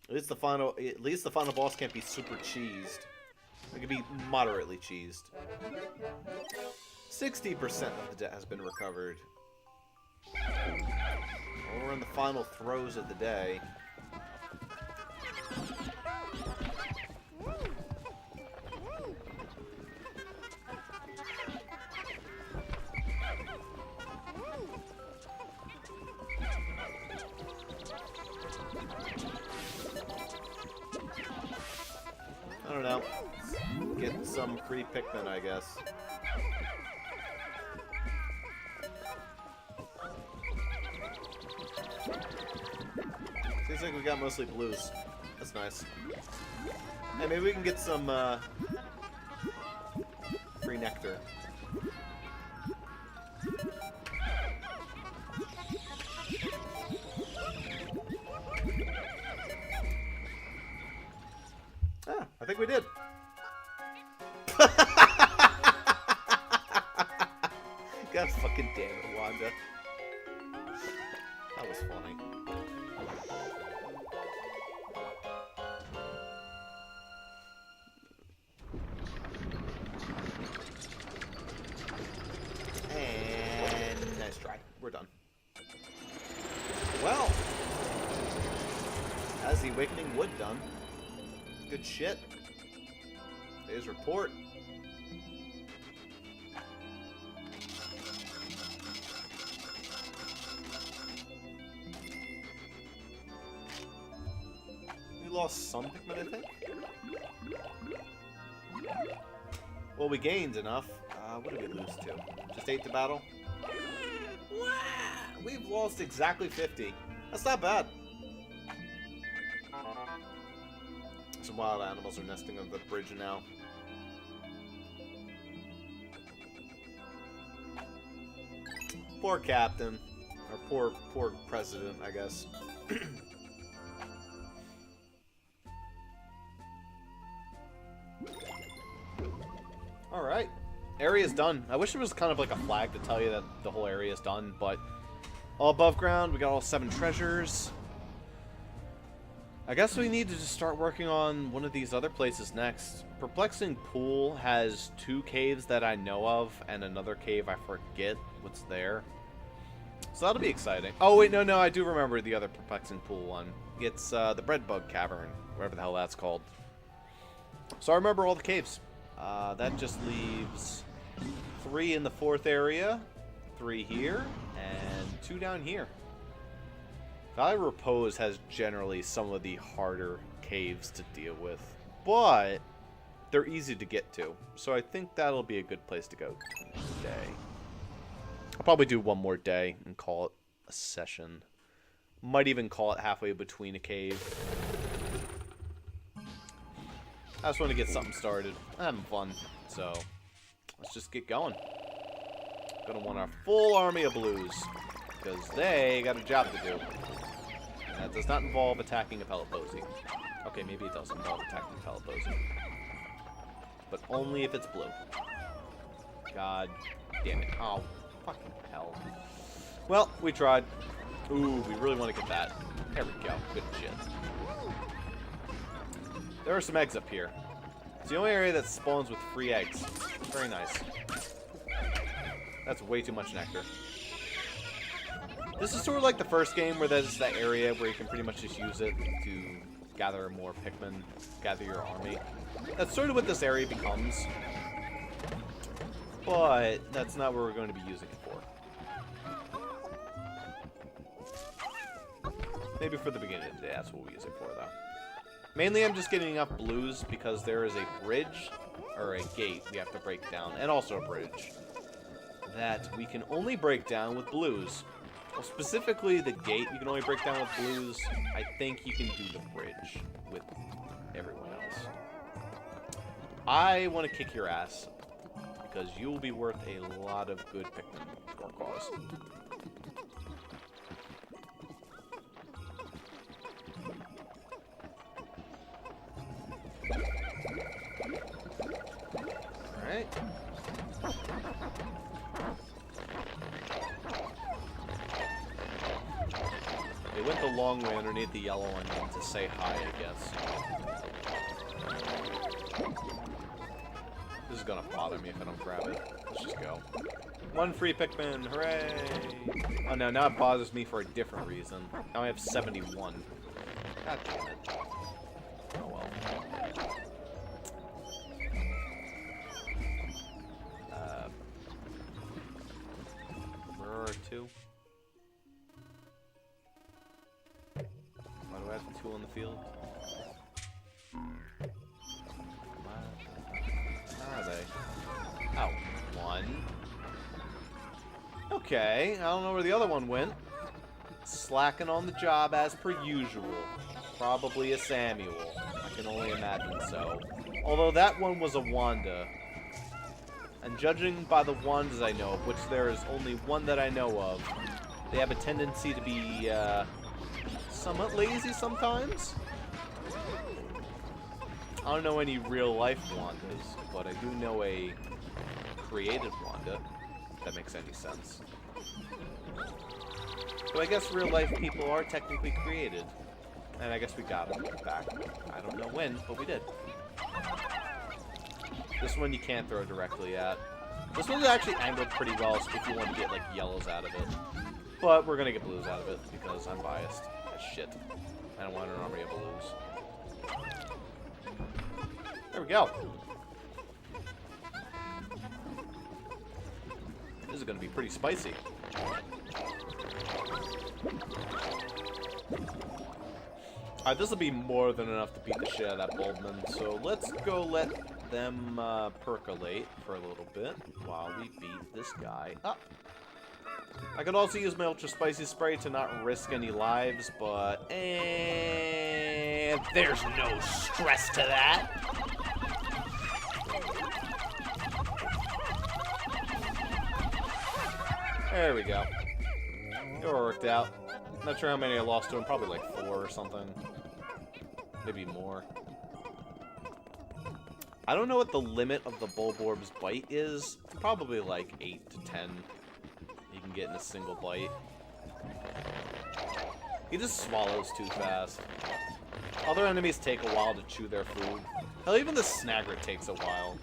At least the final boss can't be super cheesed. It can be moderately cheesed. 60% of the debt has been recovered. Well, we're in the final throes of the day. I don't know. Get some free Pikmin, I guess. Seems like we got mostly blues. That's nice. Hey, maybe we can get some free nectar. Ah, I think we did. God fucking damn it, Wanda. That was funny. And nice try. We're done. Well, has the Awakening Wood done? Good shit. Today's report. We lost some Pikmin, I think. Well, we gained enough. What did we lose to? Just 8 to battle? Wow! We've lost exactly 50. That's not bad. Some wild animals are nesting on the bridge now. Poor captain. Or poor president, I guess. Alright. Area's done. I wish it was kind of like a flag to tell you that the whole area is done, but all above ground, we got all 7 treasures. I guess we need to just start working on one of these other places next. Perplexing Pool has 2 caves that I know of, and another cave I forget what's there. So that'll be exciting. Oh, wait, no, I do remember the other Perplexing Pool one. It's the Breadbug Cavern, whatever the hell that's called. So I remember all the caves. That just leaves 3 in the 4th area, 3 here, and 2 down here. Valley Repose has generally some of the harder caves to deal with, but they're easy to get to. So I think that'll be a good place to go today. I'll probably do one more day and call it a session. Might even call it halfway between a cave. I just want to get something started. I'm having fun, so let's just get going. Gonna want our full army of blues, because they got a job to do. And that does not involve attacking a Pelipposy. Okay, maybe it does involve attacking a Pelipposy. But only if it's blue. God damn it. Oh, fucking hell. Well, we tried. Ooh, we really want to get that. There we go. Good shit. There are some eggs up here. It's the only area that spawns with free eggs. Very nice. That's way too much nectar. This is sort of like the first game where there's that area where you can pretty much just use it to gather more Pikmin, gather your army. That's sort of what this area becomes. But that's not what we're going to be using it for. Maybe for the beginning of the day, that's what we use it for, though. Mainly, I'm just getting enough blues because there is a bridge, or a gate we have to break down, and also a bridge, that we can only break down with blues. Well, specifically, the gate you can only break down with blues. I think you can do the bridge with everyone else. I want to kick your ass, because you will be worth a lot of good Pikmin to our cause. Alright. They went the long way underneath the yellow onion to say hi, I guess. This is gonna bother me if I don't grab it. Let's just go. One free Pikmin, hooray! Oh no, now it bothers me for a different reason. Now I have 71. God damn it. Oh well. Where are our two? Why do I have two on the field? Where are they? Oh, one. Okay, I don't know where the other one went. Slacking on the job as per usual. Probably a Samuel. I can only imagine so. Although that one was a Wanda. And judging by the Wandas I know of, which there is only one that I know of, they have a tendency to be, somewhat lazy sometimes. I don't know any real-life Wandas, but I do know a created Wanda, if that makes any sense. So I guess real-life people are technically created. And I guess we got them back. I don't know when, but we did. This one you can't throw directly at. This one's actually angled pretty well if you want to get, like, yellows out of it. But we're gonna get blues out of it, because I'm biased as shit. I don't want an army of blues. There we go. This is gonna be pretty spicy. Alright, this will be more than enough to beat the shit out of that Bulbman, so let's go let them percolate for a little bit while we beat this guy up. I could also use my Ultra Spicy Spray to not risk any lives, but there's no stress to that. There we go. It worked out. Not sure how many I lost to him, probably like 4 or something. Maybe more. I don't know what the limit of the Bulborb's bite is. It's probably like 8 to 10 you can get in a single bite. He just swallows too fast. Other enemies take a while to chew their food. Hell, even the Snagret takes a while.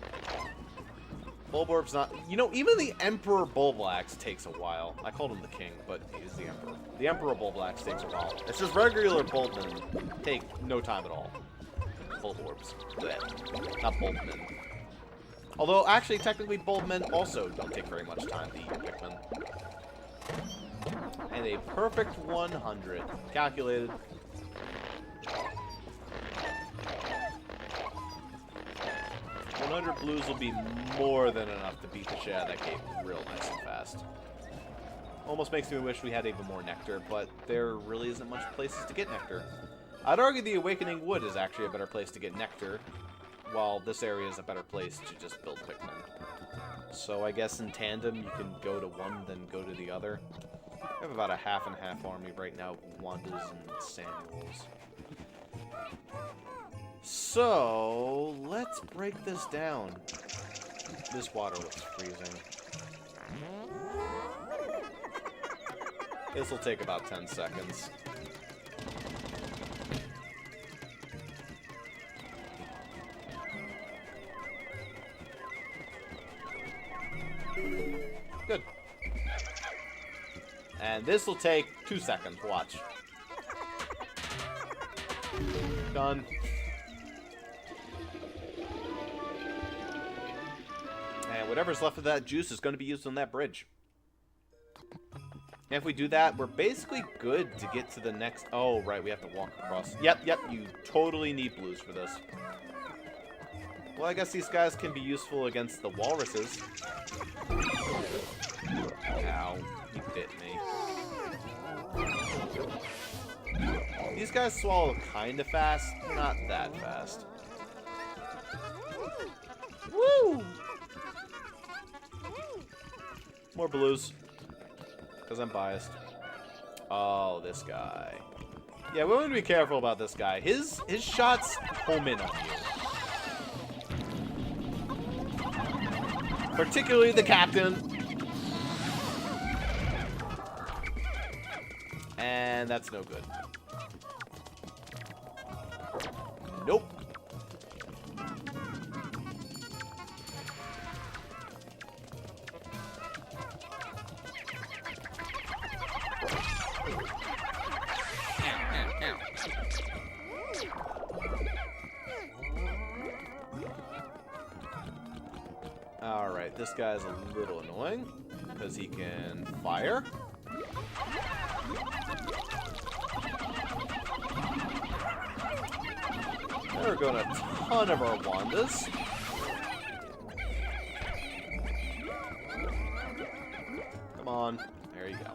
Bulborb's not... You know, even the Emperor Bulblax takes a while. I called him the king, but he's the Emperor. The Emperor Bulblax takes a while. It's just regular Bulbmen take no time at all. Bulborbs. Blech. Not Bulbmen. Although, actually, technically, Bulbmen also don't take very much time to eat your Pikmin. And a perfect 100. Calculated. $100 blues will be more than enough to beat the shit out of that cave real nice and fast. Almost makes me wish we had even more nectar, but there really isn't much places to get nectar. I'd argue the Awakening Wood is actually a better place to get nectar, while this area is a better place to just build Pikmin. So I guess in tandem you can go to one, then go to the other. I have about a half and half army right now of Wandas and Samuels. So, let's break this down. This water looks freezing. This will take about 10 seconds. Good. And this will take 2 seconds. Watch. whatever's left of that juice is going to be used on that bridge. And if we do that, we're basically good to get to the next... Oh, right, we have to walk across. Yep, you totally need blues for this. Well, I guess these guys can be useful against the walruses. Ow, he bit me. These guys swallow kind of fast, not that fast. Woo! More blues. Because I'm biased. Oh, this guy. Yeah, we want to be careful about this guy. His shots home in on you. Particularly the captain. And that's no good. Nope. Alright, this guy's a little annoying because he can fire. There are going a ton of our Wandas. Come on. There you go.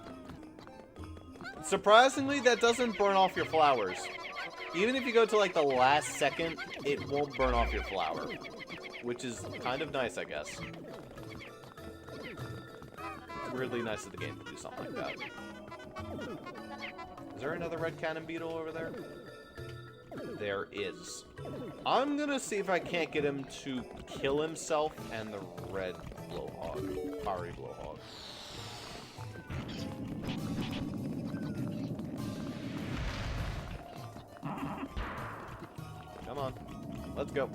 Surprisingly, that doesn't burn off your flowers. Even if you go to like the last second, it won't burn off your flower. Which is kind of nice, I guess. It's weirdly nice of the game to do something like that. Is there another red cannon beetle over there? There is. I'm gonna see if I can't get him to kill himself and the red blowhog. Fiery blowhog. Come on. Let's go.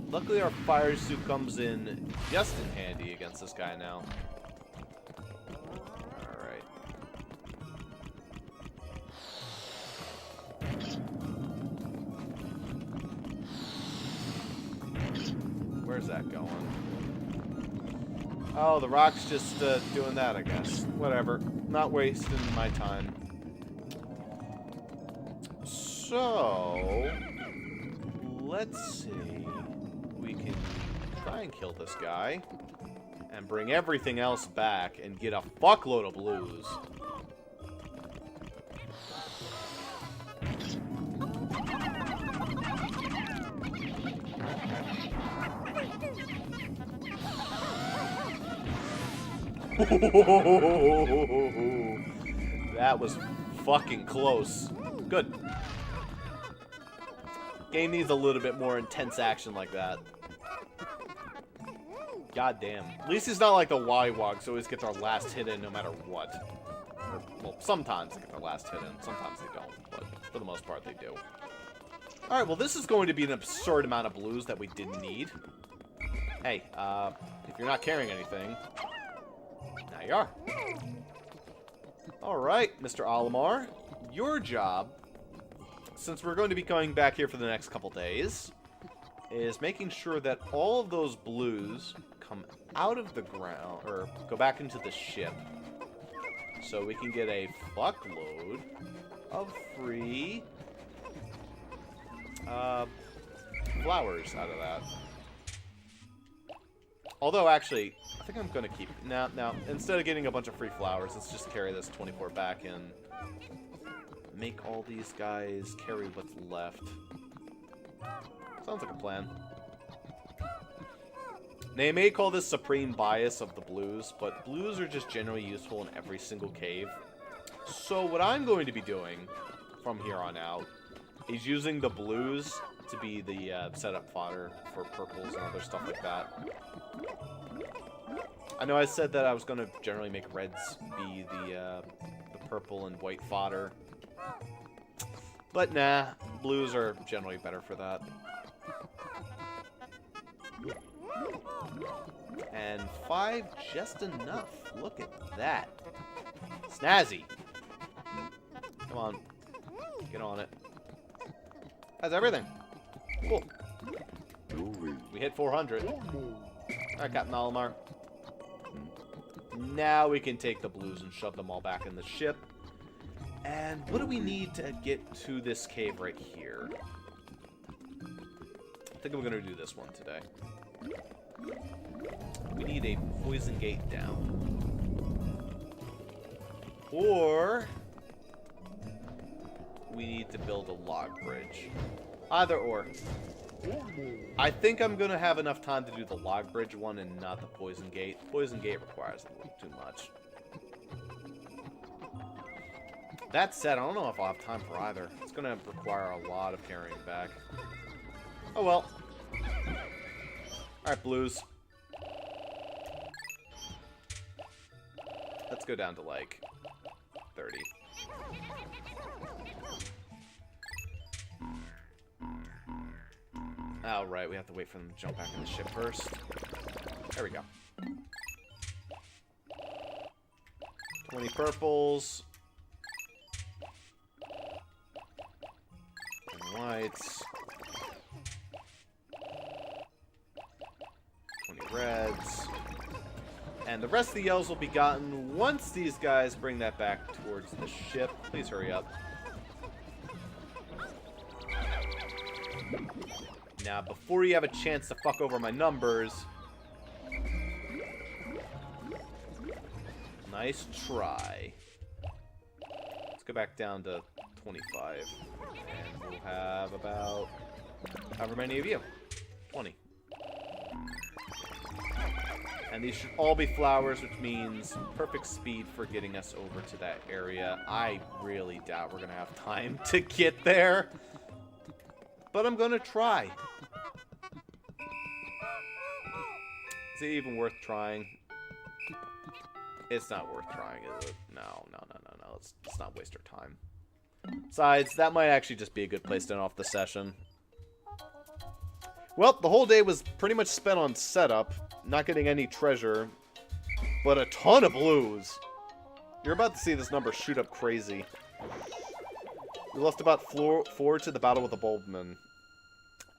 Luckily, our fire suit comes in just in handy against this guy now. Alright. Where's that going? Oh, the rock's just doing that, I guess. Whatever. Not wasting my time. So, let's see. We can try and kill this guy and bring everything else back and get a fuckload of blues. That was fucking close. Good. Game needs a little bit more intense action like that. God damn. At least he's not like the Wywog, so always gets our last hit in no matter what. Or, well, sometimes they get their last hit in, sometimes they don't, but for the most part they do. Alright, well this is going to be an absurd amount of blues that we didn't need. Hey, if you're not carrying anything, now you are. Alright, Mr. Olimar, your job, since we're going to be going back here for the next couple days, is making sure that all of those blues come out of the ground, or go back into the ship, so we can get a fuckload of free flowers out of that. Although, actually, I think I'm going to keep... Now, instead of getting a bunch of free flowers, let's just carry this 24 back and make all these guys carry what's left. Sounds like a plan. They may call this supreme bias of the blues, but blues are just generally useful in every single cave. So what I'm going to be doing from here on out is using the blues to be the setup fodder for purples and other stuff like that. I know I said that I was going to generally make reds be the purple and white fodder. But nah, blues are generally better for that. And 5 just enough. Look at that. Snazzy. Come on. Get on it. That's everything. Cool. We hit 400. Alright, Captain Olimar. Now we can take the blues and shove them all back in the ship. And what do we need to get to this cave right here? I think I'm going to do this one today. We need a poison gate down. Or we need to build a log bridge. Either or. I think I'm going to have enough time to do the log bridge one and not the poison gate. Poison gate requires a little too much. That said, I don't know if I'll have time for either. It's going to require a lot of carrying back. Oh well. Alright, blues. Let's go down to like 30. Oh, right, we have to wait for them to jump back in the ship first. There we go. 20 purples. 20 whites. 20 reds. And the rest of the yellows will be gotten once these guys bring that back towards the ship. Please hurry up. Now, before you have a chance to fuck over my numbers... Nice try. Let's go back down to 25. And we'll have about... however many of you? 20. And these should all be flowers, which means perfect speed for getting us over to that area. I really doubt we're going to have time to get there. But I'm going to try. Is it even worth trying? It's not worth trying, is it? No. Let's not waste our time. Besides, that might actually just be a good place to end off the session. Well, the whole day was pretty much spent on setup, not getting any treasure, but a ton of blues. You're about to see this number shoot up crazy. We lost about 4 to the battle with the Bulbman.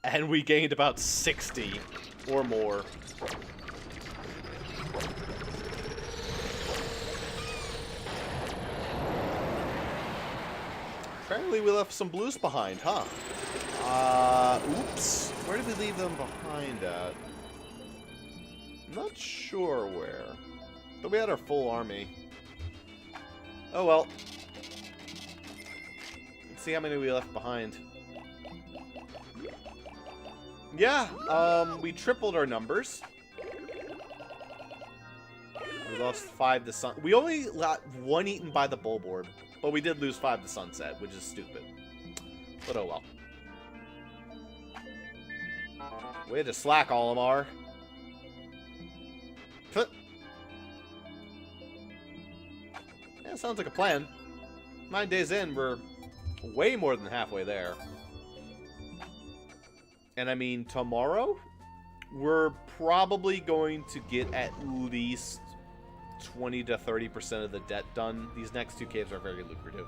And we gained about 60 or more. Apparently we left some blues behind, huh? Oops. Where did we leave them behind at? Not sure where. But we had our full army. Oh well. Let's see how many we left behind. Yeah, we tripled our numbers. We lost 5 to sun. We only got 1 eaten by the Bulborb, but we did lose 5 to sunset, which is stupid. But oh well. Way to slack, Olimar. Yeah, sounds like a plan. 9 days in, we're way more than halfway there. And I mean, tomorrow, we're probably going to get at least 20 to 30% of the debt done. These next 2 caves are very lucrative.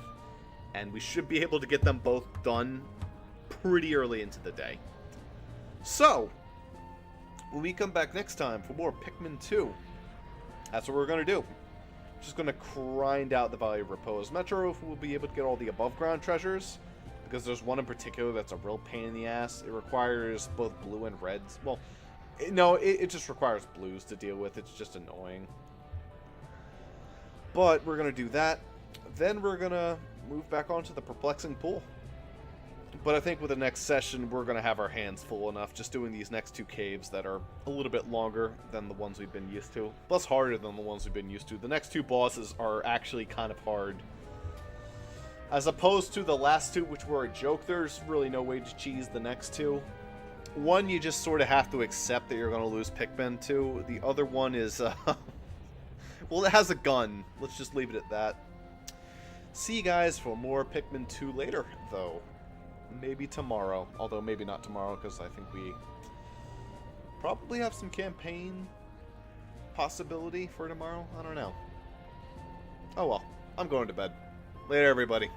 And we should be able to get them both done pretty early into the day. So, when we come back next time for more Pikmin 2, that's what we're going to do. Just going to grind out the Valley of Repose. I'm not sure if we'll be able to get all the above ground treasures, because there's one in particular that's a real pain in the ass. It requires both blue and reds. Well, no, it just requires blues to deal with. It's just annoying. But we're going to do that. Then we're going to move back onto the Perplexing Pool. But I think with the next session, we're going to have our hands full enough just doing these next 2 caves that are a little bit longer than the ones we've been used to. Plus harder than the ones we've been used to. The next 2 bosses are actually kind of hard. As opposed to the last 2, which were a joke, there's really no way to cheese the next 2. One, you just sort of have to accept that you're going to lose Pikmin to. The other one is, well, it has a gun. Let's just leave it at that. See you guys for more Pikmin 2 later, though. Maybe tomorrow. Although maybe not tomorrow, because I think we probably have some campaign possibility for tomorrow. I don't know. Oh well. I'm going to bed. Later, everybody.